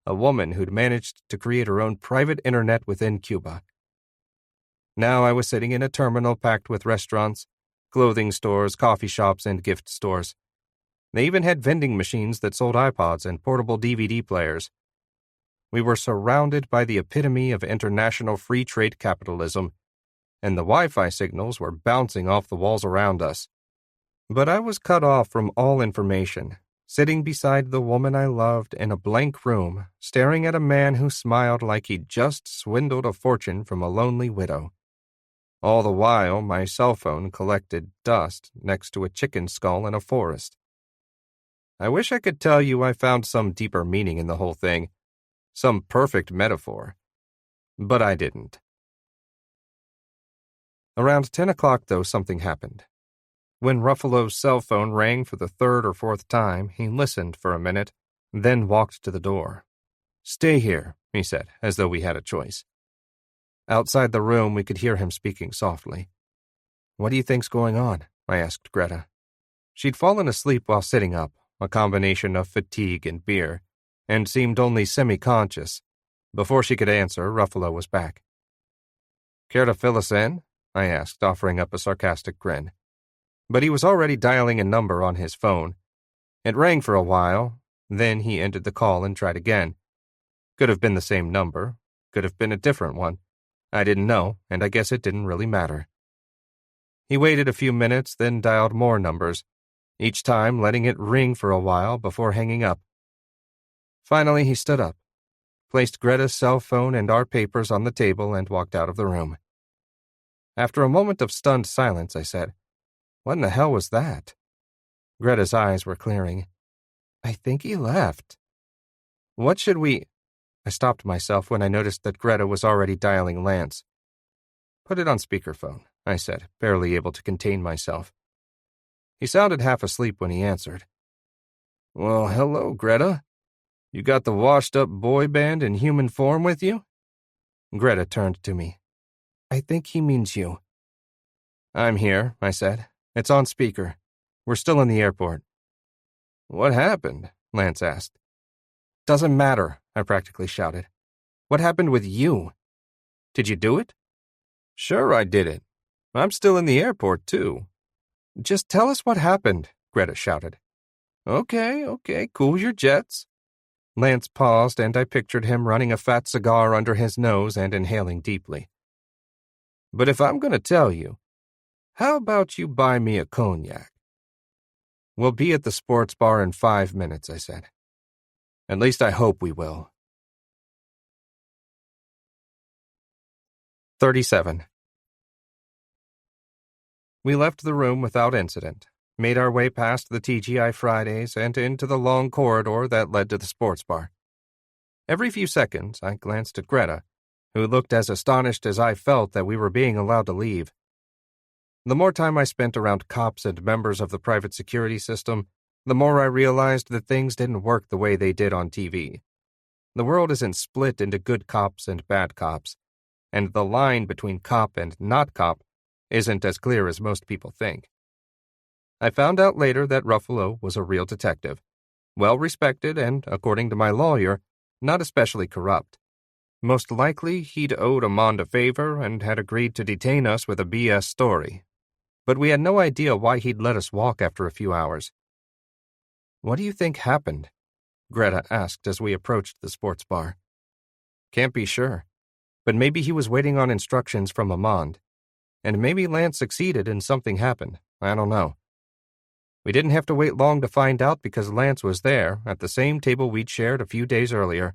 a woman who'd managed to create her own private internet within Cuba. Now I was sitting in a terminal packed with restaurants, clothing stores, coffee shops, and gift stores. They even had vending machines that sold iPods and portable DVD players. We were surrounded by the epitome of international free trade capitalism, and the Wi-Fi signals were bouncing off the walls around us. But I was cut off from all information, sitting beside the woman I loved in a blank room, staring at a man who smiled like he'd just swindled a fortune from a lonely widow. All the while, my cell phone collected dust next to a chicken skull in a forest. I wish I could tell you I found some deeper meaning in the whole thing, some perfect metaphor, but I didn't. Around 10 o'clock, though, something happened. When Ruffalo's cell phone rang for the third or fourth time, he listened for a minute, then walked to the door. "Stay here," he said, as though we had a choice. Outside the room, we could hear him speaking softly. "What do you think's going on?" I asked Greta. She'd fallen asleep while sitting up, a combination of fatigue and beer, and seemed only semi-conscious. Before she could answer, Ruffalo was back. "Care to fill us in?" I asked, offering up a sarcastic grin. But he was already dialing a number on his phone. It rang for a while, then he ended the call and tried again. Could have been the same number, could have been a different one. I didn't know, and I guess it didn't really matter. He waited a few minutes, then dialed more numbers, each time letting it ring for a while before hanging up. Finally, he stood up, placed Greta's cell phone and our papers on the table, and walked out of the room. After a moment of stunned silence, I said, "What in the hell was that?" Greta's eyes were clearing. "I think he left." "What should we—" I stopped myself when I noticed that Greta was already dialing Lance. "Put it on speakerphone," I said, barely able to contain myself. He sounded half asleep when he answered. "Well, hello, Greta. You got the washed-up boy band in human form with you?" Greta turned to me. "I think he means you." "I'm here," I said. "It's on speaker. We're still in the airport." "What happened?" Lance asked. "Doesn't matter," I practically shouted. "What happened with you? Did you do it?" "Sure I did it. I'm still in the airport, too." "Just tell us what happened," Greta shouted. Okay, cool your jets." Lance paused, and I pictured him running a fat cigar under his nose and inhaling deeply. "But if I'm going to tell you, how about you buy me a cognac?" "We'll be at the sports bar in 5 minutes," I said. "At least I hope we will." 37. We left the room without incident, made our way past the TGI Fridays and into the long corridor that led to the sports bar. Every few seconds, I glanced at Greta, who looked as astonished as I felt that we were being allowed to leave. The more time I spent around cops and members of the private security system, the more I realized that things didn't work the way they did on TV. The world isn't split into good cops and bad cops, and the line between cop and not cop isn't as clear as most people think. I found out later that Ruffalo was a real detective, well-respected and, according to my lawyer, not especially corrupt. Most likely, he'd owed Amand a favor and had agreed to detain us with a BS story. But we had no idea why he'd let us walk after a few hours. "What do you think happened?" Greta asked as we approached the sports bar. Can't be sure, but maybe he was waiting on instructions from Amand, and maybe Lance succeeded and something happened. I don't know. We didn't have to wait long to find out because Lance was there at the same table we'd shared a few days earlier.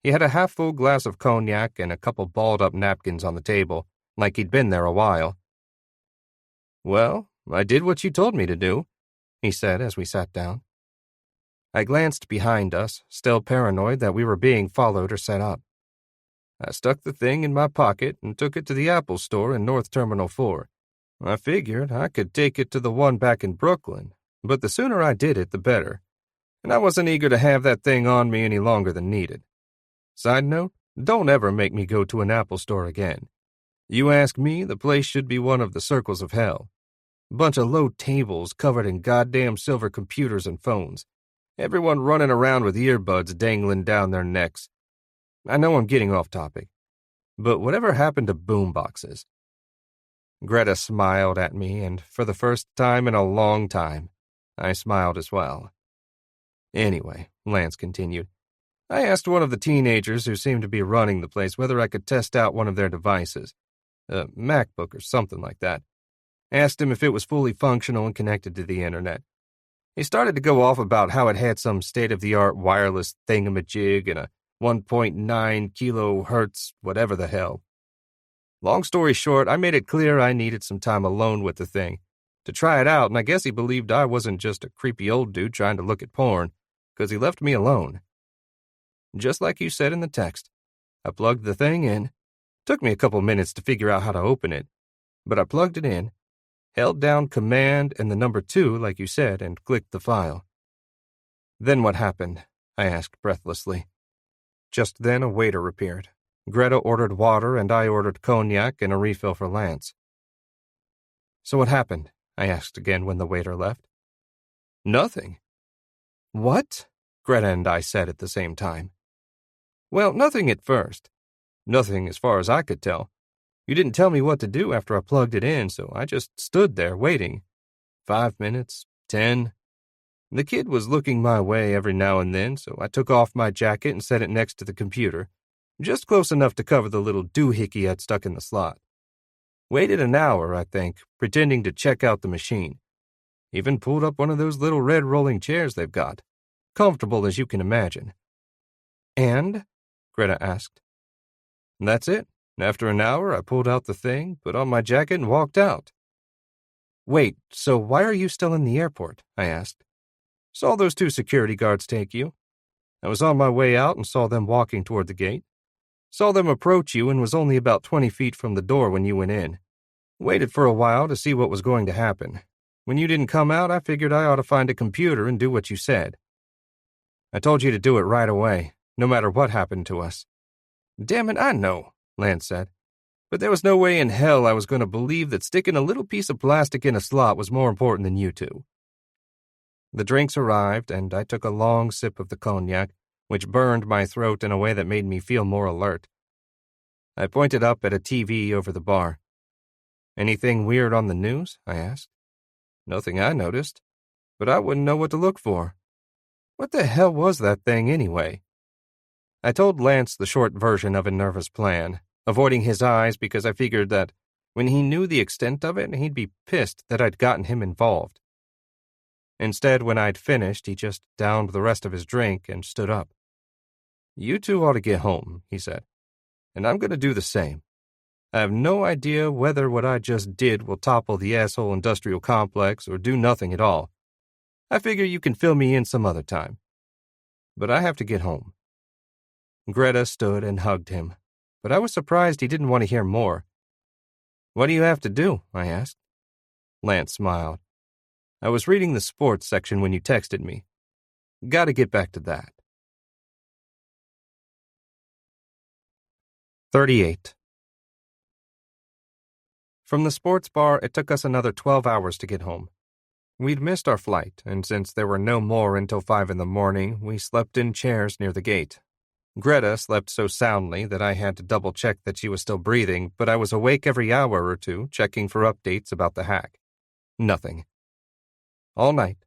He had a half-full glass of cognac and a couple balled-up napkins on the table, like he'd been there a while. Well, I did what you told me to do, he said as we sat down. I glanced behind us, still paranoid that we were being followed or set up. I stuck the thing in my pocket and took it to the Apple store in North Terminal 4. I figured I could take it to the one back in Brooklyn, but the sooner I did it, the better, and I wasn't eager to have that thing on me any longer than needed. Side note, don't ever make me go to an Apple store again. You ask me, the place should be one of the circles of hell. Bunch of low tables covered in goddamn silver computers and phones. Everyone running around with earbuds dangling down their necks. I know I'm getting off topic, but whatever happened to boomboxes? Greta smiled at me, and for the first time in a long time, I smiled as well. Anyway, Lance continued, I asked one of the teenagers who seemed to be running the place whether I could test out one of their devices, a MacBook or something like that. Asked him if it was fully functional and connected to the internet. He started to go off about how it had some state-of-the-art wireless thingamajig and a 1.9 kilohertz whatever the hell. Long story short, I made it clear I needed some time alone with the thing, to try it out, and I guess he believed I wasn't just a creepy old dude trying to look at porn, because he left me alone. Just like you said in the text, I plugged the thing in. Took me a couple minutes to figure out how to open it, but I plugged it in, held down Command and the number 2 like you said, and clicked the file. Then what happened? I asked breathlessly. Just then a waiter appeared. Greta ordered water and I ordered cognac and a refill for Lance. So what happened? I asked again when the waiter left. Nothing. What? Greta and I said at the same time. Well, nothing at first. Nothing as far as I could tell. You didn't tell me what to do after I plugged it in, so I just stood there waiting. 5 minutes, 10. The kid was looking my way every now and then, so I took off my jacket and set it next to the computer, just close enough to cover the little doohickey I'd stuck in the slot. Waited an hour, I think, pretending to check out the machine. Even pulled up one of those little red rolling chairs they've got. Comfortable as you can imagine. And? Greta asked. That's it. After an hour, I pulled out the thing, put on my jacket, and walked out. Wait, so why are you still in the airport? I asked. Saw those 2 security guards take you. I was on my way out and saw them walking toward the gate. Saw them approach you and was only about 20 feet from the door when you went in. Waited for a while to see what was going to happen. When you didn't come out, I figured I ought to find a computer and do what you said. I told you to do it right away, no matter what happened to us. Damn it, I know, Lance said. But there was no way in hell I was going to believe that sticking a little piece of plastic in a slot was more important than you 2. The drinks arrived, and I took a long sip of the cognac, which burned my throat in a way that made me feel more alert. I pointed up at a TV over the bar. Anything weird on the news? I asked. Nothing I noticed, but I wouldn't know what to look for. What the hell was that thing anyway? I told Lance the short version of Innerva's plan, avoiding his eyes because I figured that when he knew the extent of it, he'd be pissed that I'd gotten him involved. Instead, when I'd finished, he just downed the rest of his drink and stood up. You 2 ought to get home, he said, and I'm going to do the same. I have no idea whether what I just did will topple the asshole industrial complex or do nothing at all. I figure you can fill me in some other time. But I have to get home. Greta stood and hugged him, but I was surprised he didn't want to hear more. What do you have to do? I asked. Lance smiled. I was reading the sports section when you texted me. Gotta get back to that. 38. From the sports bar, it took us another 12 hours to get home. We'd missed our flight, and since there were no more until 5 in the morning, we slept in chairs near the gate. Greta slept so soundly that I had to double-check that she was still breathing, but I was awake every hour or 2, checking for updates about the hack. Nothing. All night,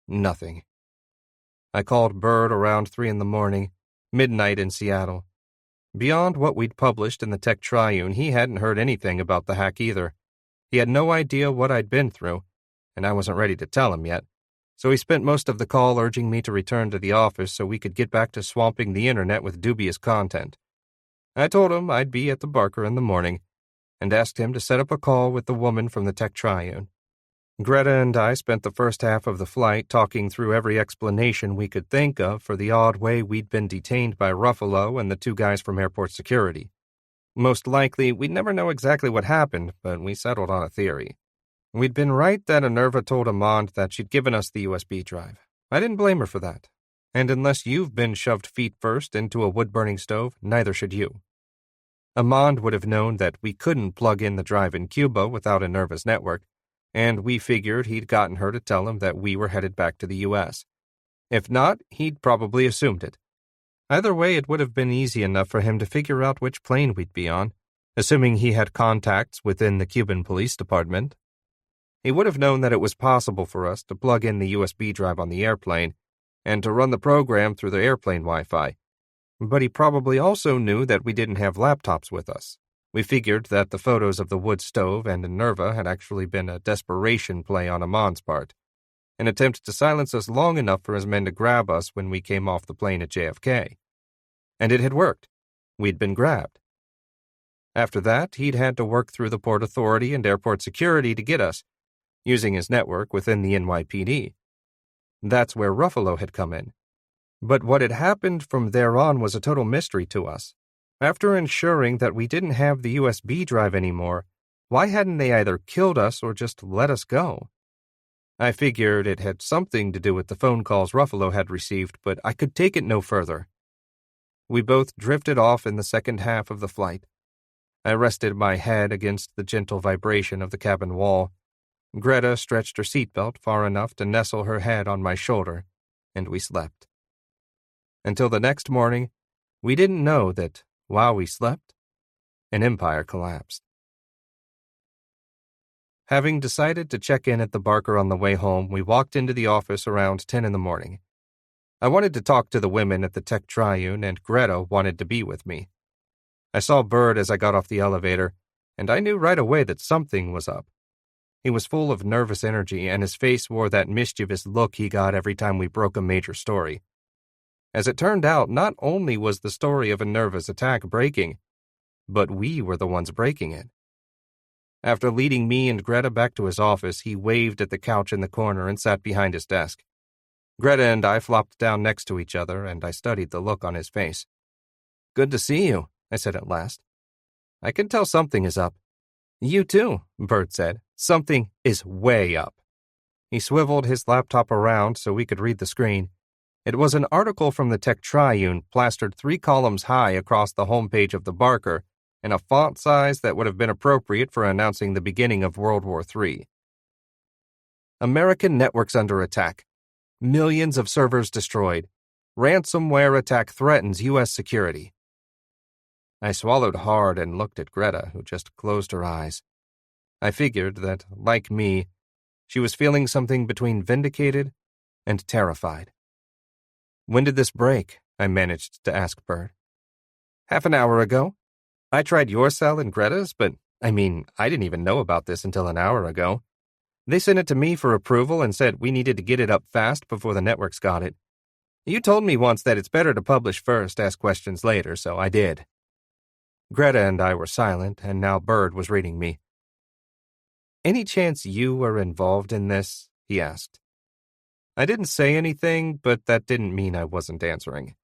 nothing. I called Bird around 3 in the morning, midnight in Seattle. Beyond what we'd published in the Tech Triune, he hadn't heard anything about the hack either. He had no idea what I'd been through, and I wasn't ready to tell him yet, so he spent most of the call urging me to return to the office so we could get back to swamping the internet with dubious content. I told him I'd be at the Barker in the morning, and asked him to set up a call with the woman from the Tech Triune. Greta and I spent the first half of the flight talking through every explanation we could think of for the odd way we'd been detained by Ruffalo and the 2 guys from airport security. Most likely, we'd never know exactly what happened, but we settled on a theory. We'd been right that Innerva told Amand that she'd given us the USB drive. I didn't blame her for that. And unless you've been shoved feet first into a wood-burning stove, neither should you. Amand would have known that we couldn't plug in the drive in Cuba without Innerva's network, and we figured he'd gotten her to tell him that we were headed back to the U.S. If not, he'd probably assumed it. Either way, it would have been easy enough for him to figure out which plane we'd be on, assuming he had contacts within the Cuban police department. He would have known that it was possible for us to plug in the USB drive on the airplane and to run the program through the airplane Wi-Fi, but he probably also knew that we didn't have laptops with us. We figured that the photos of the wood stove and Innerva had actually been a desperation play on Amand's part, an attempt to silence us long enough for his men to grab us when we came off the plane at JFK. And it had worked. We'd been grabbed. After that, he'd had to work through the Port Authority and airport security to get us, using his network within the NYPD. That's where Ruffalo had come in. But what had happened from there on was a total mystery to us. After ensuring that we didn't have the USB drive anymore, why hadn't they either killed us or just let us go? I figured it had something to do with the phone calls Ruffalo had received, but I could take it no further. We both drifted off in the second half of the flight. I rested my head against the gentle vibration of the cabin wall. Greta stretched her seatbelt far enough to nestle her head on my shoulder, and we slept. Until the next morning, we didn't know that, while we slept, an empire collapsed. Having decided to check in at the Barker on the way home, we walked into the office around 10 in the morning. I wanted to talk to the women at the Tech Triune, and Greta wanted to be with me. I saw Bird as I got off the elevator, and I knew right away that something was up. He was full of nervous energy, and his face wore that mischievous look he got every time we broke a major story. As it turned out, not only was the story of Innerva's attack breaking, but we were the ones breaking it. After leading me and Greta back to his office, he waved at the couch in the corner and sat behind his desk. Greta and I flopped down next to each other, and I studied the look on his face. "Good to see you," I said at last. "I can tell something is up." "You too," Bird said. "Something is way up." He swiveled his laptop around so we could read the screen. It was an article from the Tech Triune plastered 3 columns high across the homepage of the Barker in a font size that would have been appropriate for announcing the beginning of World War III. American networks under attack. Millions of servers destroyed. Ransomware attack threatens U.S. security. I swallowed hard and looked at Greta, who just closed her eyes. I figured that, like me, she was feeling something between vindicated and terrified. "When did this break?" I managed to ask Bird. "Half an hour ago. I tried your cell and Greta's, but, I didn't even know about this until an hour ago. They sent it to me for approval and said we needed to get it up fast before the networks got it. You told me once that it's better to publish first, ask questions later, so I did." Greta and I were silent, and now Bird was reading me. "Any chance you were involved in this?" he asked. I didn't say anything, but that didn't mean I wasn't answering.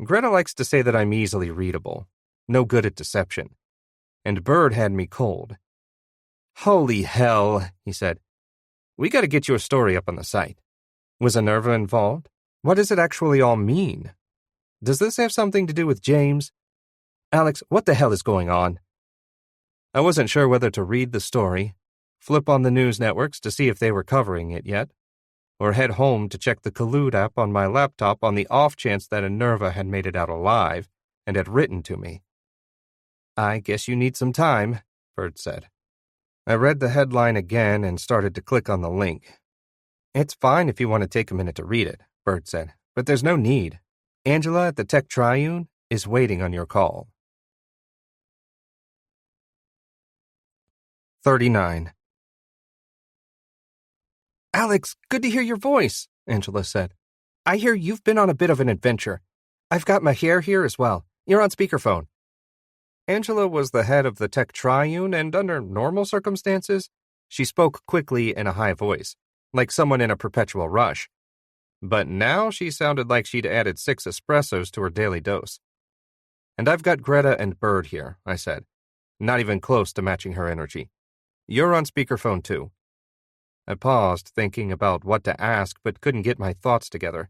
Greta likes to say that I'm easily readable, no good at deception, and Bird had me cold. "Holy hell," he said. "We gotta get your story up on the site. Was Innerva involved? What does it actually all mean? Does this have something to do with James? Alex, what the hell is going on?" I wasn't sure whether to read the story, flip on the news networks to see if they were covering it yet, or head home to check the Collude app on my laptop on the off chance that Innerva had made it out alive and had written to me. "I guess you need some time," Bird said. I read the headline again and started to click on the link. "It's fine if you want to take a minute to read it," Bird said. But there's no need. Angela at the Tech Triune is waiting on your call. 39. Alex, good to hear your voice, Angela said. I hear you've been on a bit of an adventure. I've got Maher here as well. You're on speakerphone. Angela was the head of the Tech Triune, and under normal circumstances, she spoke quickly in a high voice, like someone in a perpetual rush. But now she sounded like she'd added 6 espressos to her daily dose. And I've got Greta and Bird here, I said, not even close to matching her energy. You're on speakerphone too. I paused, thinking about what to ask, but couldn't get my thoughts together.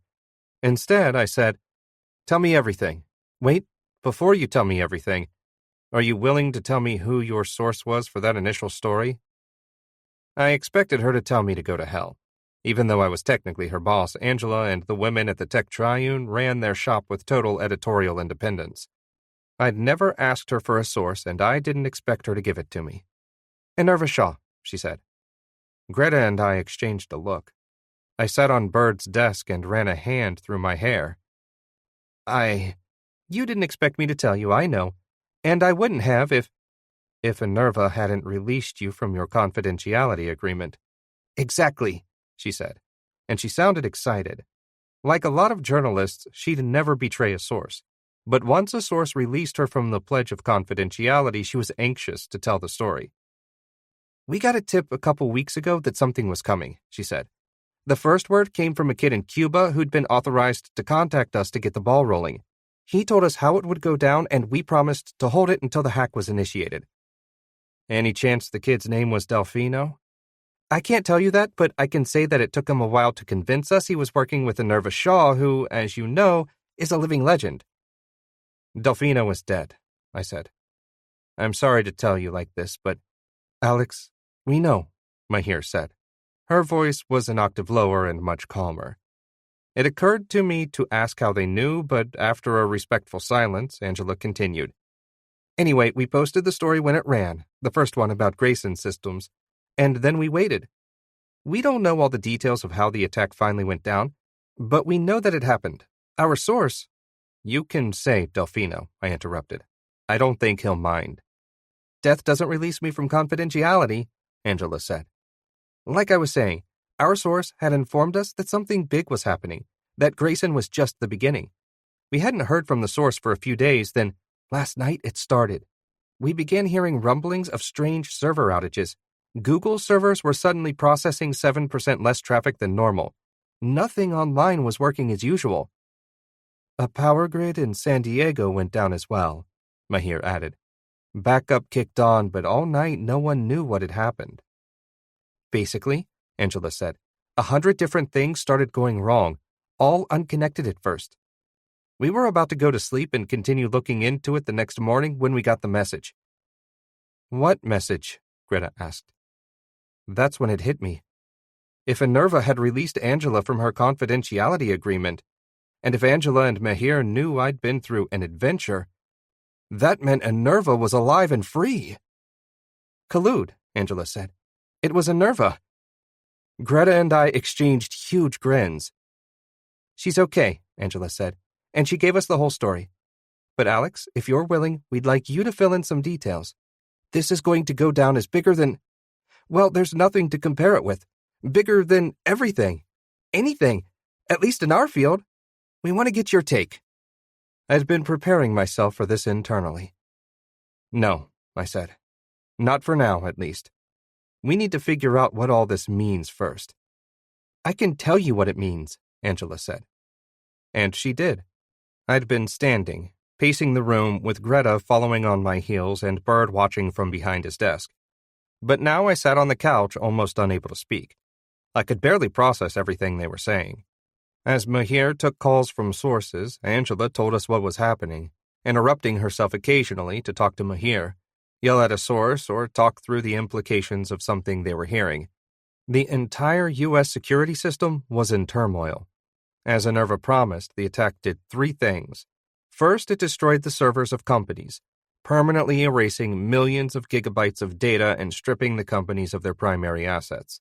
Instead, I said, Tell me everything. Wait, before you tell me everything, are you willing to tell me who your source was for that initial story? I expected her to tell me to go to hell. Even though I was technically her boss, Angela and the women at the Tech Triune ran their shop with total editorial independence. I'd never asked her for a source, and I didn't expect her to give it to me. Innerva Shah, she said. Greta and I exchanged a look. I sat on Bird's desk and ran a hand through my hair. You didn't expect me to tell you, I know. And I wouldn't have if Innerva hadn't released you from your confidentiality agreement. Exactly, she said, and she sounded excited. Like a lot of journalists, she'd never betray a source. But once a source released her from the pledge of confidentiality, she was anxious to tell the story. We got a tip a couple weeks ago that something was coming, she said. The first word came from a kid in Cuba who'd been authorized to contact us to get the ball rolling. He told us how it would go down, and we promised to hold it until the hack was initiated. Any chance the kid's name was Delfino? I can't tell you that, but I can say that it took him a while to convince us he was working with Innerva Shah, who, as you know, is a living legend. Delfino is dead, I said. I'm sorry to tell you like this, but Alex, we know, Maher said. Her voice was an octave lower and much calmer. It occurred to me to ask how they knew, but after a respectful silence, Angela continued. Anyway, we posted the story when it ran, the first one about Grayson Systems, and then we waited. We don't know all the details of how the attack finally went down, but we know that it happened. Our source... You can say Delfino, I interrupted. I don't think he'll mind. Death doesn't release me from confidentiality, Angela said. Like I was saying, our source had informed us that something big was happening, that Grayson was just the beginning. We hadn't heard from the source for a few days, then last night it started. We began hearing rumblings of strange server outages. Google's servers were suddenly processing 7% less traffic than normal. Nothing online was working as usual. A power grid in San Diego went down as well, Maher added. Backup kicked on, but all night no one knew what had happened. Basically, Angela said, 100 different things started going wrong, all unconnected at first. We were about to go to sleep and continue looking into it the next morning when we got the message. What message? Greta asked. That's when it hit me. If Innerva had released Angela from her confidentiality agreement, and if Angela and Maher knew I'd been through an adventure, that meant Innerva was alive and free. Collude, Angela said. It was Innerva. Greta and I exchanged huge grins. She's okay, Angela said, and she gave us the whole story. But Alex, if you're willing, we'd like you to fill in some details. This is going to go down as bigger than... Well, there's nothing to compare it with. Bigger than everything. Anything. At least in our field. We want to get your take. I'd been preparing myself for this internally. No, I said. Not for now, at least. We need to figure out what all this means first. I can tell you what it means, Angela said. And she did. I'd been standing, pacing the room with Greta following on my heels and Bird watching from behind his desk. But now I sat on the couch almost unable to speak. I could barely process everything they were saying. As Maher took calls from sources, Angela told us what was happening, interrupting herself occasionally to talk to Maher, yell at a source, or talk through the implications of something they were hearing. The entire U.S. security system was in turmoil. As Innerva promised, the attack did 3 things. First, it destroyed the servers of companies, permanently erasing millions of gigabytes of data and stripping the companies of their primary assets.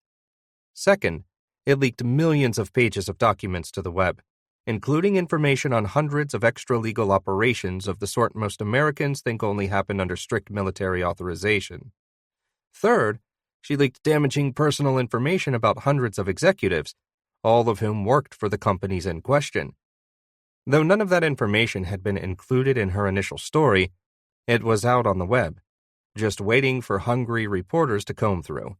Second, it leaked millions of pages of documents to the web, including information on hundreds of extra-legal operations of the sort most Americans think only happen under strict military authorization. Third, she leaked damaging personal information about hundreds of executives, all of whom worked for the companies in question. Though none of that information had been included in her initial story, it was out on the web, just waiting for hungry reporters to comb through.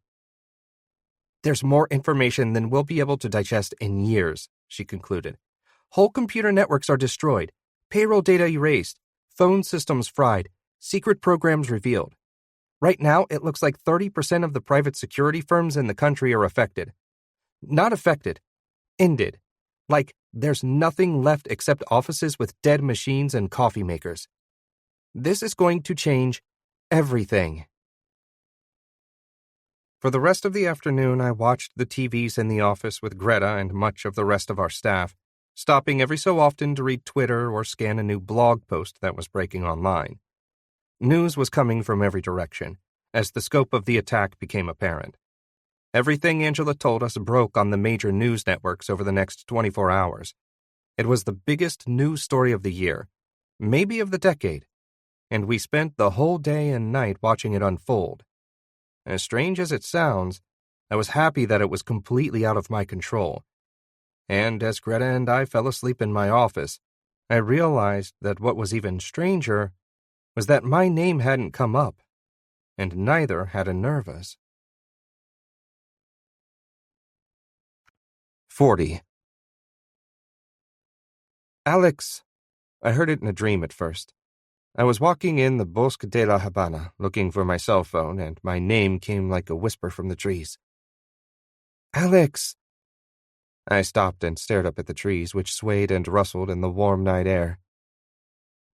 "There's more information than we'll be able to digest in years," she concluded. "Whole computer networks are destroyed, payroll data erased, phone systems fried, secret programs revealed. Right now, it looks like 30% of the private security firms in the country are affected. Not affected, ended. Like, there's nothing left except offices with dead machines and coffee makers. This is going to change everything." For the rest of the afternoon, I watched the TVs in the office with Greta and much of the rest of our staff, stopping every so often to read Twitter or scan a new blog post that was breaking online. News was coming from every direction, as the scope of the attack became apparent. Everything Angela told us broke on the major news networks over the next 24 hours. It was the biggest news story of the year, maybe of the decade, and we spent the whole day and night watching it unfold. As strange as it sounds, I was happy that it was completely out of my control. And as Greta and I fell asleep in my office, I realized that what was even stranger was that my name hadn't come up, and neither had Innerva's. 40. "Alex," I heard it in a dream at first. I was walking in the Bosque de la Habana, looking for my cell phone, and my name came like a whisper from the trees. "Alex!" I stopped and stared up at the trees, which swayed and rustled in the warm night air.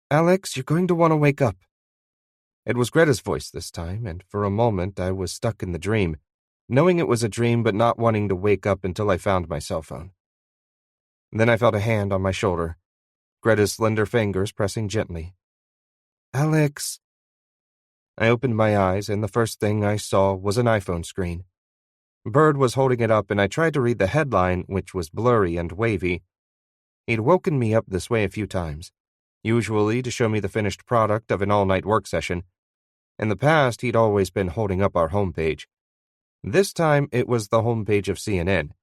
"Alex, you're going to want to wake up." It was Greta's voice this time, and for a moment I was stuck in the dream, knowing it was a dream but not wanting to wake up until I found my cell phone. Then I felt a hand on my shoulder, Greta's slender fingers pressing gently. "Alex." I opened my eyes, and the first thing I saw was an iPhone screen. Bird was holding it up, and I tried to read the headline, which was blurry and wavy. He'd woken me up this way a few times, usually to show me the finished product of an all-night work session. In the past, he'd always been holding up our homepage. This time, it was the homepage of CNN.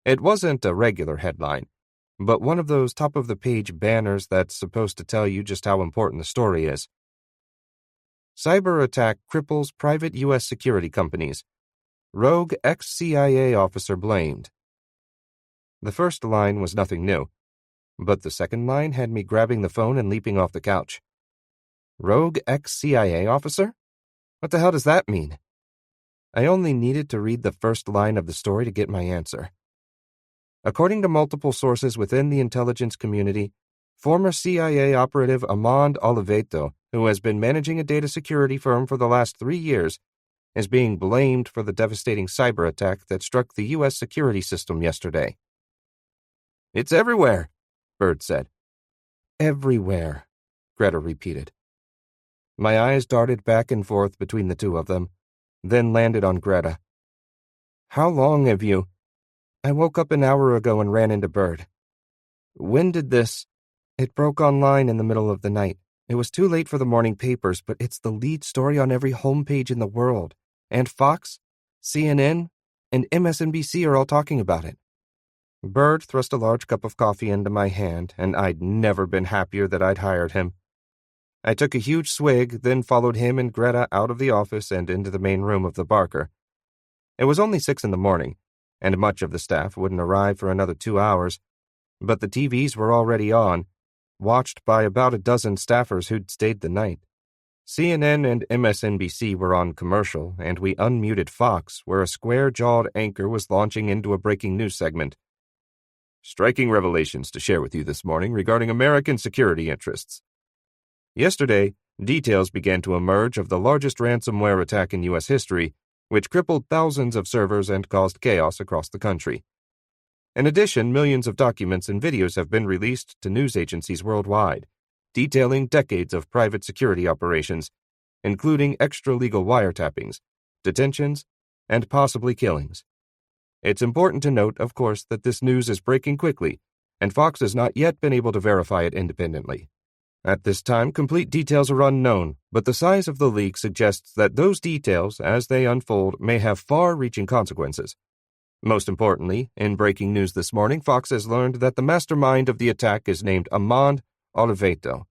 It wasn't a regular headline, but one of those top-of-the-page banners that's supposed to tell you just how important the story is. "Cyber attack cripples private U.S. security companies. Rogue ex-CIA officer blamed." The first line was nothing new, but the second line had me grabbing the phone and leaping off the couch. Rogue ex-CIA officer? What the hell does that mean? I only needed to read the first line of the story to get my answer. According to multiple sources within the intelligence community, former CIA operative Amand, who has been managing a data security firm for the last 3 years, is being blamed for the devastating cyber attack that struck the U.S. security system yesterday. "It's everywhere," Bird said. "Everywhere," Greta repeated. My eyes darted back and forth between the two of them, then landed on Greta. "How long have you—" "I woke up an hour ago and ran into Bird." "When did this—" "It broke online in the middle of the night. It was too late for the morning papers, but it's the lead story on every homepage in the world. And Fox, CNN, and MSNBC are all talking about it." Bird thrust a large cup of coffee into my hand, and I'd never been happier that I'd hired him. I took a huge swig, then followed him and Greta out of the office and into the main room of the Barker. It was only 6 a.m, and much of the staff wouldn't arrive for another 2 hours, but the TVs were already on, watched by about a dozen staffers who'd stayed the night. CNN and MSNBC were on commercial, and we unmuted Fox, where a square-jawed anchor was launching into a breaking news segment. "Striking revelations to share with you this morning regarding American security interests. Yesterday, details began to emerge of the largest ransomware attack in U.S. history, which crippled thousands of servers and caused chaos across the country. In addition, millions of documents and videos have been released to news agencies worldwide, detailing decades of private security operations, including extra-legal wiretappings, detentions, and possibly killings. It's important to note, of course, that this news is breaking quickly, and Fox has not yet been able to verify it independently. At this time, complete details are unknown, but the size of the leak suggests that those details, as they unfold, may have far-reaching consequences. Most importantly, in breaking news this morning, Fox has learned that the mastermind of the attack is named Amand Oliveto.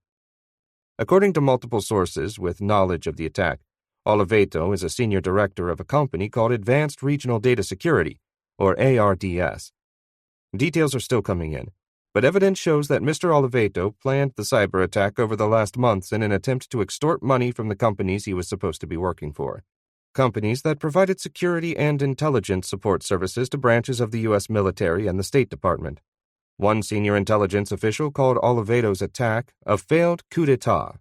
According to multiple sources with knowledge of the attack, Oliveto is a senior director of a company called Advanced Regional Data Security, or ARDS. Details are still coming in, but evidence shows that Mr. Oliveto planned the cyber attack over the last months in an attempt to extort money from the companies he was supposed to be working for. Companies that provided security and intelligence support services to branches of the U.S. military and the State Department. One senior intelligence official called Oliveto's attack a failed coup d'etat.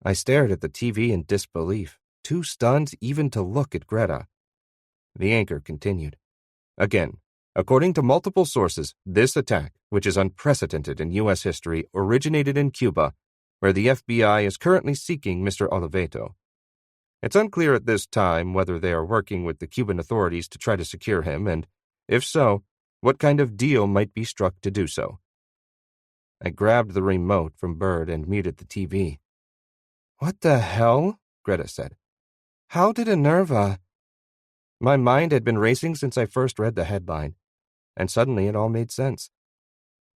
I stared at the TV in disbelief, too stunned even to look at Greta. The anchor continued. Again, according to multiple sources, this attack, which is unprecedented in U.S. history, originated in Cuba, where the FBI is currently seeking Mr. Oliveto. It's unclear at this time whether they are working with the Cuban authorities to try to secure him, and, if so, what kind of deal might be struck to do so. I grabbed the remote from Bird and muted the TV. "What the hell?" Greta said. "How did Innerva—" My mind had been racing since I first read the headline, and suddenly it all made sense.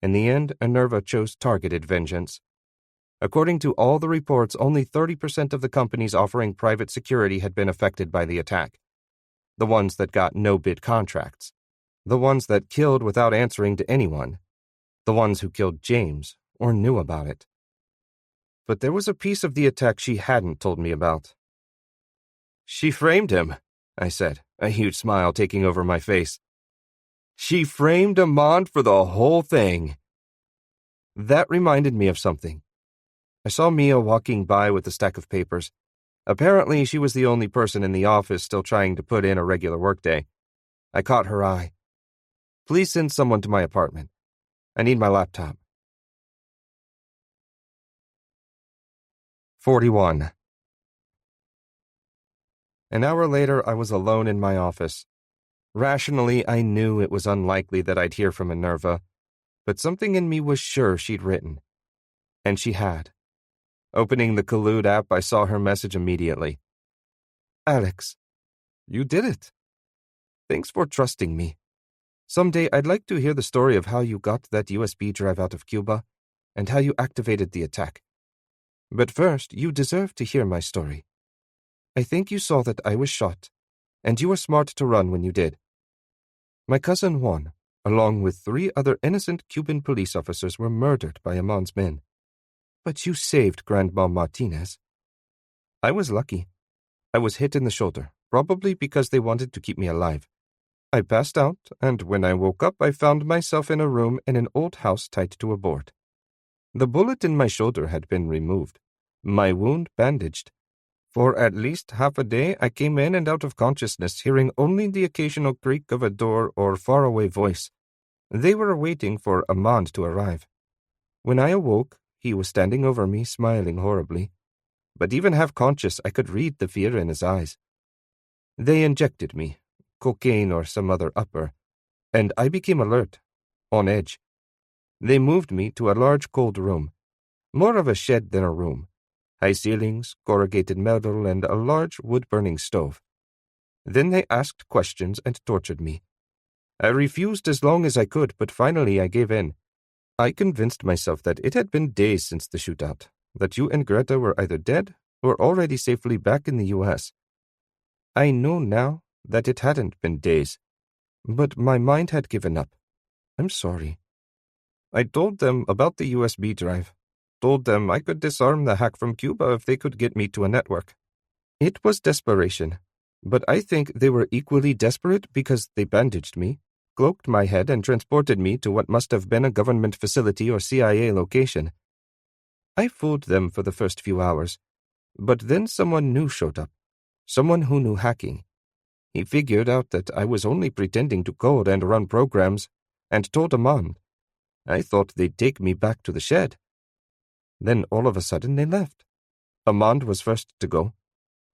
In the end, Innerva chose targeted vengeance. According to all the reports, only 30% of the companies offering private security had been affected by the attack. The ones that got no-bid contracts. The ones that killed without answering to anyone. The ones who killed James, or knew about it. But there was a piece of the attack she hadn't told me about. "She framed him," I said, a huge smile taking over my face. "She framed Amand for the whole thing." That reminded me of something. I saw Mia walking by with a stack of papers. Apparently, she was the only person in the office still trying to put in a regular workday. I caught her eye. "Please send someone to my apartment. I need my laptop." 41. An hour later, I was alone in my office. Rationally, I knew it was unlikely that I'd hear from Innerva, but something in me was sure she'd written. And she had. Opening the Collude app, I saw her message immediately. "Alex, you did it. Thanks for trusting me. Someday I'd like to hear the story of how you got that USB drive out of Cuba and how you activated the attack. But first, you deserve to hear my story. I think you saw that I was shot, and you were smart to run when you did. My cousin Juan, along with 3 other innocent Cuban police officers, were murdered by Amand's men. But you saved Grandma Martinez. I was lucky. I was hit in the shoulder, probably because they wanted to keep me alive. I passed out, and when I woke up, I found myself in a room in an old house tied to a board. The bullet in my shoulder had been removed, my wound bandaged. For at least half a day, I came in and out of consciousness, hearing only the occasional creak of a door or faraway voice. They were waiting for Amand to arrive. When I awoke, he was standing over me, smiling horribly. But even half-conscious, I could read the fear in his eyes. They injected me, cocaine or some other upper, and I became alert, on edge. They moved me to a large cold room, more of a shed than a room. High ceilings, corrugated metal, and a large wood-burning stove. Then they asked questions and tortured me. I refused as long as I could, but finally I gave in. I convinced myself that it had been days since the shootout, that you and Greta were either dead or already safely back in the U.S. I know now that it hadn't been days, but my mind had given up. I'm sorry. I told them about the USB drive. Told them I could disarm the hack from Cuba if they could get me to a network. It was desperation, but I think they were equally desperate because they bandaged me, cloaked my head, and transported me to what must have been a government facility or CIA location. I fooled them for the first few hours, but then someone new showed up, someone who knew hacking. He figured out that I was only pretending to code and run programs, and told Amand. I thought they'd take me back to the shed. Then all of a sudden they left. Amand was first to go.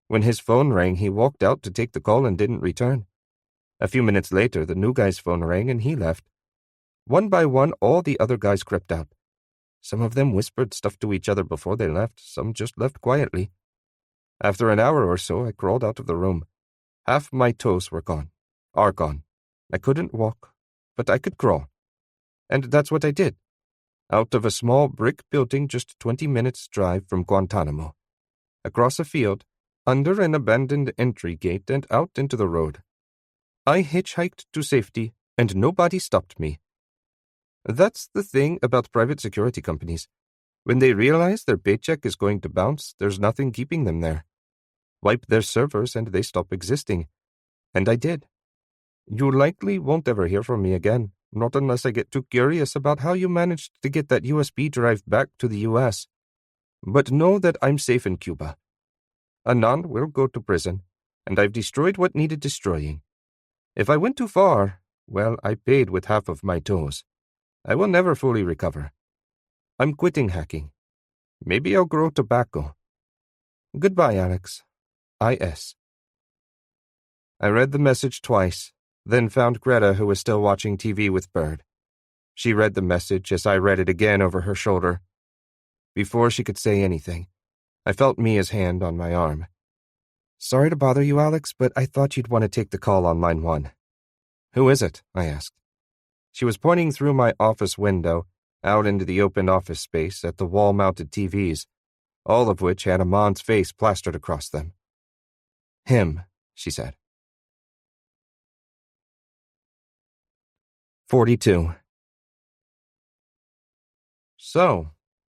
When his phone rang, he walked out to take the call and didn't return. A few minutes later, the new guy's phone rang and he left. One by one, all the other guys crept out. Some of them whispered stuff to each other before they left, some just left quietly. After an hour or so, I crawled out of the room. Half my toes were gone. Are gone. I couldn't walk, but I could crawl. And that's what I did. Out of a small brick building just 20 minutes' drive from Guantanamo. Across a field, under an abandoned entry gate, and out into the road. I hitchhiked to safety, and nobody stopped me. That's the thing about private security companies. When they realize their paycheck is going to bounce, there's nothing keeping them there. Wipe their servers and they stop existing. And I did. You likely won't ever hear from me again, not unless I get too curious about how you managed to get that USB drive back to the US. But know that I'm safe in Cuba. Anand will go to prison, and I've destroyed what needed destroying. If I went too far, well, I paid with half of my toes. I will never fully recover. I'm quitting hacking. Maybe I'll grow tobacco. Goodbye, Alex. I.S. I read the message twice, then found Greta, who was still watching TV with Bird. She read the message as I read it again over her shoulder. Before she could say anything, I felt Mia's hand on my arm. Sorry to bother you, Alex, but I thought you'd want to take the call on line 1. Who is it? I asked. She was pointing through my office window, out into the open office space at the wall-mounted TVs, all of which had Amand's face plastered across them. Him, she said. 42. So,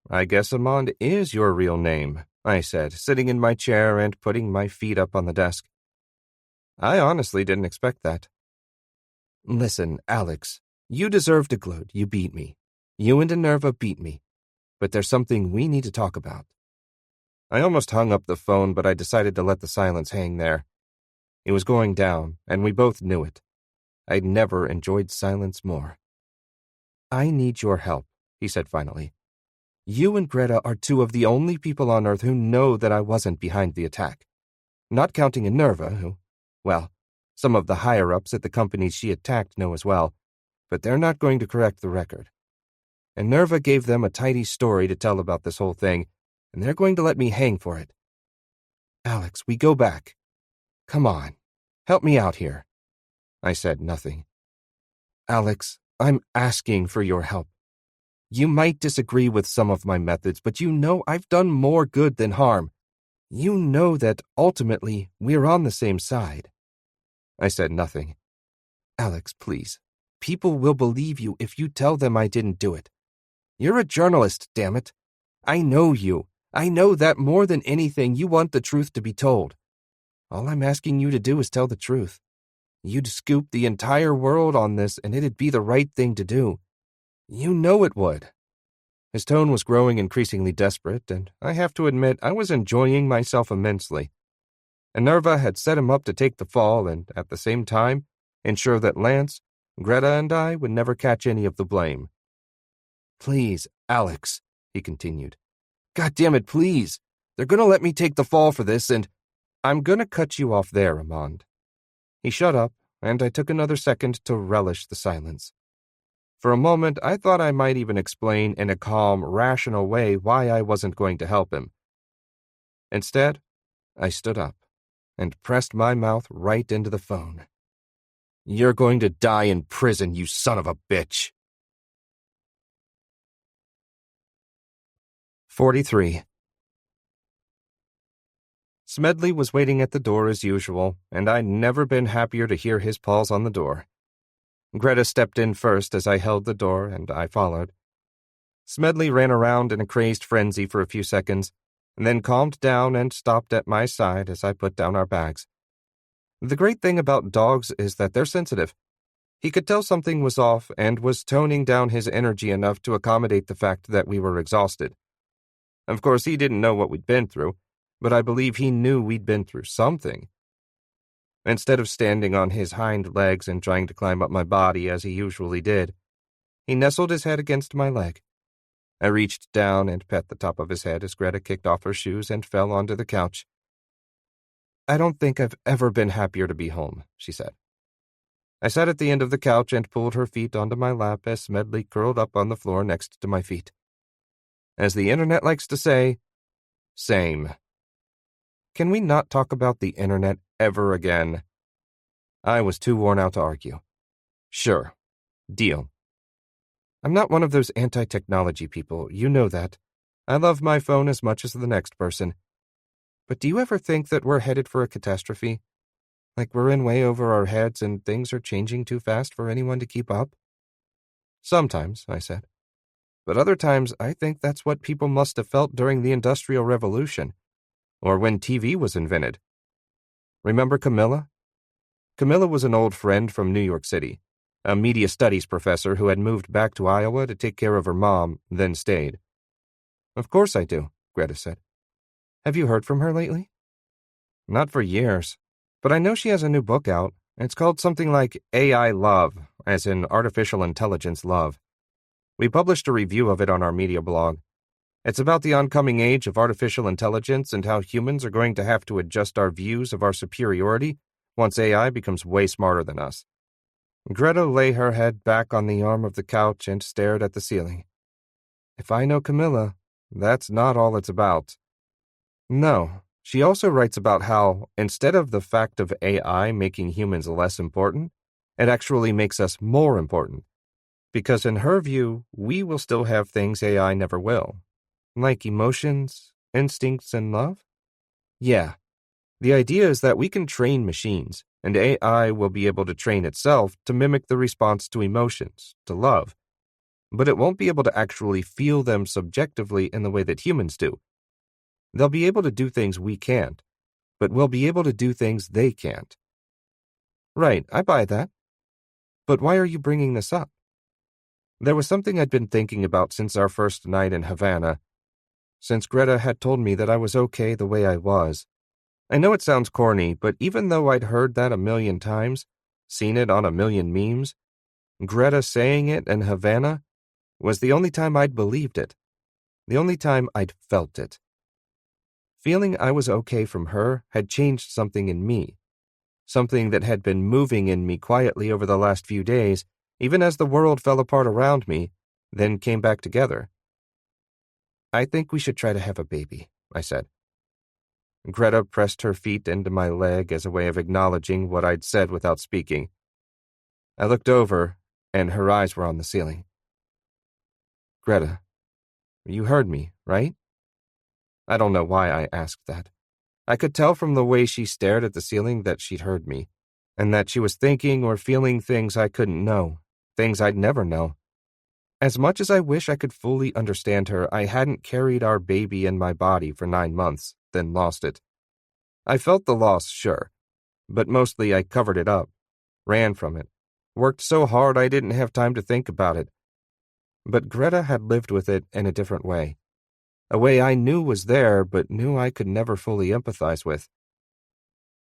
I guess Amand is your real name, I said, sitting in my chair and putting my feet up on the desk. I honestly didn't expect that. Listen, Alex, you deserve to gloat. You beat me. You and Innerva beat me. But there's something we need to talk about. I almost hung up the phone, but I decided to let the silence hang there. It was going down, and we both knew it. I'd never enjoyed silence more. I need your help, he said finally. You and Greta are two of the only people on Earth who know that I wasn't behind the attack. Not counting Innerva, who, well, some of the higher-ups at the companies she attacked know as well, but they're not going to correct the record. Innerva gave them a tidy story to tell about this whole thing, and they're going to let me hang for it. Alex, we go back. Come on, help me out here. I said nothing. Alex, I'm asking for your help. You might disagree with some of my methods, but you know I've done more good than harm. You know that ultimately we're on the same side. I said nothing. Alex, please. People will believe you if you tell them I didn't do it. You're a journalist, damn it. I know you. I know that more than anything you want the truth to be told. All I'm asking you to do is tell the truth. You'd scoop the entire world on this and it'd be the right thing to do. You know it would. His tone was growing increasingly desperate, and I have to admit I was enjoying myself immensely. Innerva had set him up to take the fall and, at the same time, ensure that Lance, Greta, and I would never catch any of the blame. Please, Alex, he continued. God damn it, please. They're going to let me take the fall for this, and I'm going to cut you off there, Amand. He shut up, and I took another second to relish the silence. For a moment, I thought I might even explain in a calm, rational way why I wasn't going to help him. Instead, I stood up and pressed my mouth right into the phone. You're going to die in prison, you son of a bitch. 43. Smedley was waiting at the door as usual, and I'd never been happier to hear his paws on the door. Greta stepped in first as I held the door, and I followed. Smedley ran around in a crazed frenzy for a few seconds, and then calmed down and stopped at my side as I put down our bags. The great thing about dogs is that they're sensitive. He could tell something was off and was toning down his energy enough to accommodate the fact that we were exhausted. Of course, he didn't know what we'd been through, but I believe he knew we'd been through something. Instead of standing on his hind legs and trying to climb up my body as he usually did, he nestled his head against my leg. I reached down and pet the top of his head as Greta kicked off her shoes and fell onto the couch. I don't think I've ever been happier to be home, she said. I sat at the end of the couch and pulled her feet onto my lap as Smedley curled up on the floor next to my feet. As the internet likes to say, same. Can we not talk about the internet ever again? I was too worn out to argue. Sure. Deal. I'm not one of those anti-technology people, you know that. I love my phone as much as the next person. But do you ever think that we're headed for a catastrophe? Like we're in way over our heads and things are changing too fast for anyone to keep up? Sometimes, I said. But other times, I think that's what people must have felt during the Industrial Revolution, or when TV was invented. Remember Camilla? Camilla was an old friend from New York City, a media studies professor who had moved back to Iowa to take care of her mom, then stayed. Of course I do, Greta said. Have you heard from her lately? Not for years, but I know she has a new book out. It's called something like AI Love, as in Artificial Intelligence Love. We published a review of it on our media blog. It's about the oncoming age of artificial intelligence and how humans are going to have to adjust our views of our superiority once AI becomes way smarter than us. Greta lay her head back on the arm of the couch and stared at the ceiling. If I know Camilla, that's not all it's about. No, she also writes about how, instead of the fact of AI making humans less important, it actually makes us more important. Because in her view, we will still have things AI never will. Like emotions, instincts, and love? Yeah. The idea is that we can train machines, and AI will be able to train itself to mimic the response to emotions, to love. But it won't be able to actually feel them subjectively in the way that humans do. They'll be able to do things we can't, but we'll be able to do things they can't. Right, I buy that. But why are you bringing this up? There was something I'd been thinking about since our first night in Havana, since Greta had told me that I was okay the way I was. I know it sounds corny, but even though I'd heard that a million times, seen it on a million memes, Greta saying it in Havana was the only time I'd believed it, the only time I'd felt it. Feeling I was okay from her had changed something in me, something that had been moving in me quietly over the last few days, even as the world fell apart around me, then came back together. I think we should try to have a baby, I said. Greta pressed her feet into my leg as a way of acknowledging what I'd said without speaking. I looked over, and her eyes were on the ceiling. Greta, you heard me, right? I don't know why I asked that. I could tell from the way she stared at the ceiling that she'd heard me, and that she was thinking or feeling things I couldn't know, things I'd never know. As much as I wish I could fully understand her, I hadn't carried our baby in my body for 9 months, then lost it. I felt the loss, sure, but mostly I covered it up, ran from it, worked so hard I didn't have time to think about it. But Greta had lived with it in a different way, a way I knew was there but knew I could never fully empathize with.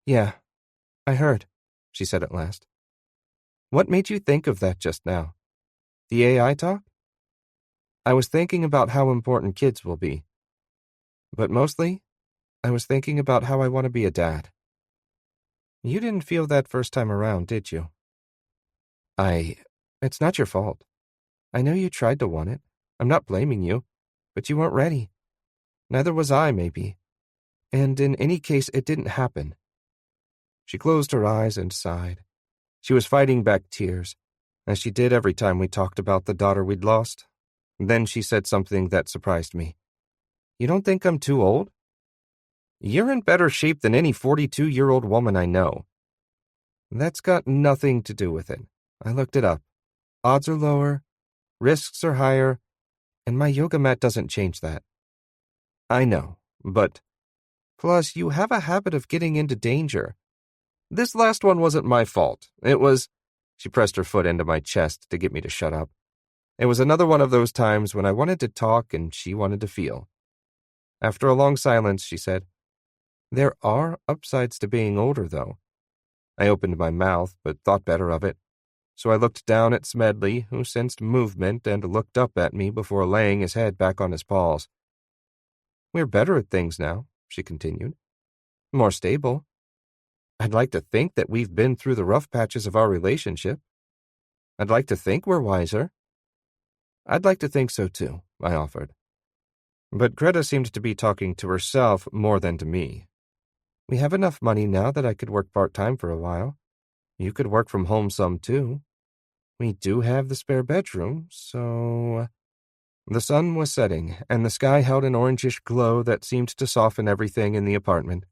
Yeah, I heard, she said at last. What made you think of that just now? The AI talk? I was thinking about how important kids will be. But mostly, I was thinking about how I want to be a dad. You didn't feel that first time around, did you? It's not your fault. I know you tried to want it. I'm not blaming you, but you weren't ready. Neither was I, maybe. And in any case, it didn't happen. She closed her eyes and sighed. She was fighting back tears, as she did every time we talked about the daughter we'd lost. Then she said something that surprised me. You don't think I'm too old? You're in better shape than any 42-year-old woman I know. That's got nothing to do with it. I looked it up. Odds are lower, risks are higher, and my yoga mat doesn't change that. I know, but... Plus, you have a habit of getting into danger. This last one wasn't my fault. It was... She pressed her foot into my chest to get me to shut up. It was another one of those times when I wanted to talk and she wanted to feel. After a long silence, she said, There are upsides to being older, though. I opened my mouth, but thought better of it. So I looked down at Smedley, who sensed movement and looked up at me before laying his head back on his paws. We're better at things now, she continued. More stable. I'd like to think that we've been through the rough patches of our relationship. I'd like to think we're wiser. I'd like to think so too, I offered. But Greta seemed to be talking to herself more than to me. We have enough money now that I could work part-time for a while. You could work from home some too. We do have the spare bedroom, so... The sun was setting, and the sky held an orangish glow that seemed to soften everything in the apartment.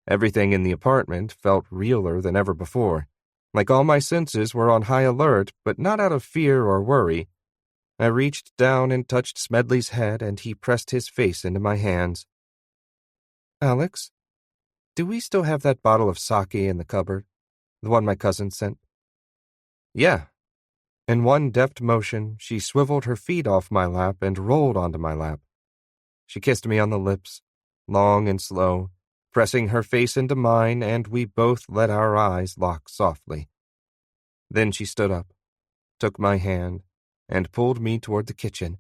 Everything in the apartment felt realer than ever before, like all my senses were on high alert, but not out of fear or worry. I reached down and touched Smedley's head, and he pressed his face into my hands. Alex, do we still have that bottle of sake in the cupboard? The one my cousin sent? Yeah. In one deft motion, she swiveled her feet off my lap and rolled onto my lap. She kissed me on the lips, long and slow, pressing her face into mine, and we both let our eyes lock softly. Then she stood up, took my hand, and pulled me toward the kitchen.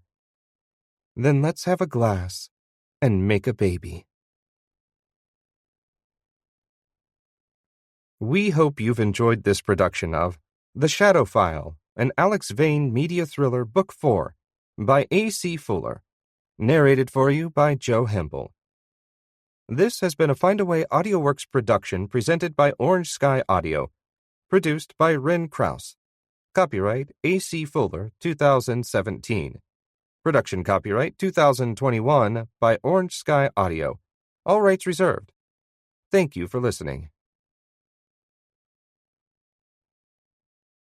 Then let's have a glass and make a baby. We hope you've enjoyed this production of The Shadow File, an Alex Vane media thriller, Book 4, by A.C. Fuller, narrated for you by Joe Hempel. This has been a Findaway AudioWorks production presented by Orange Sky Audio, produced by Ren Krause. Copyright A.C. Fuller, 2017. Production copyright 2021 by Orange Sky Audio. All rights reserved. Thank you for listening.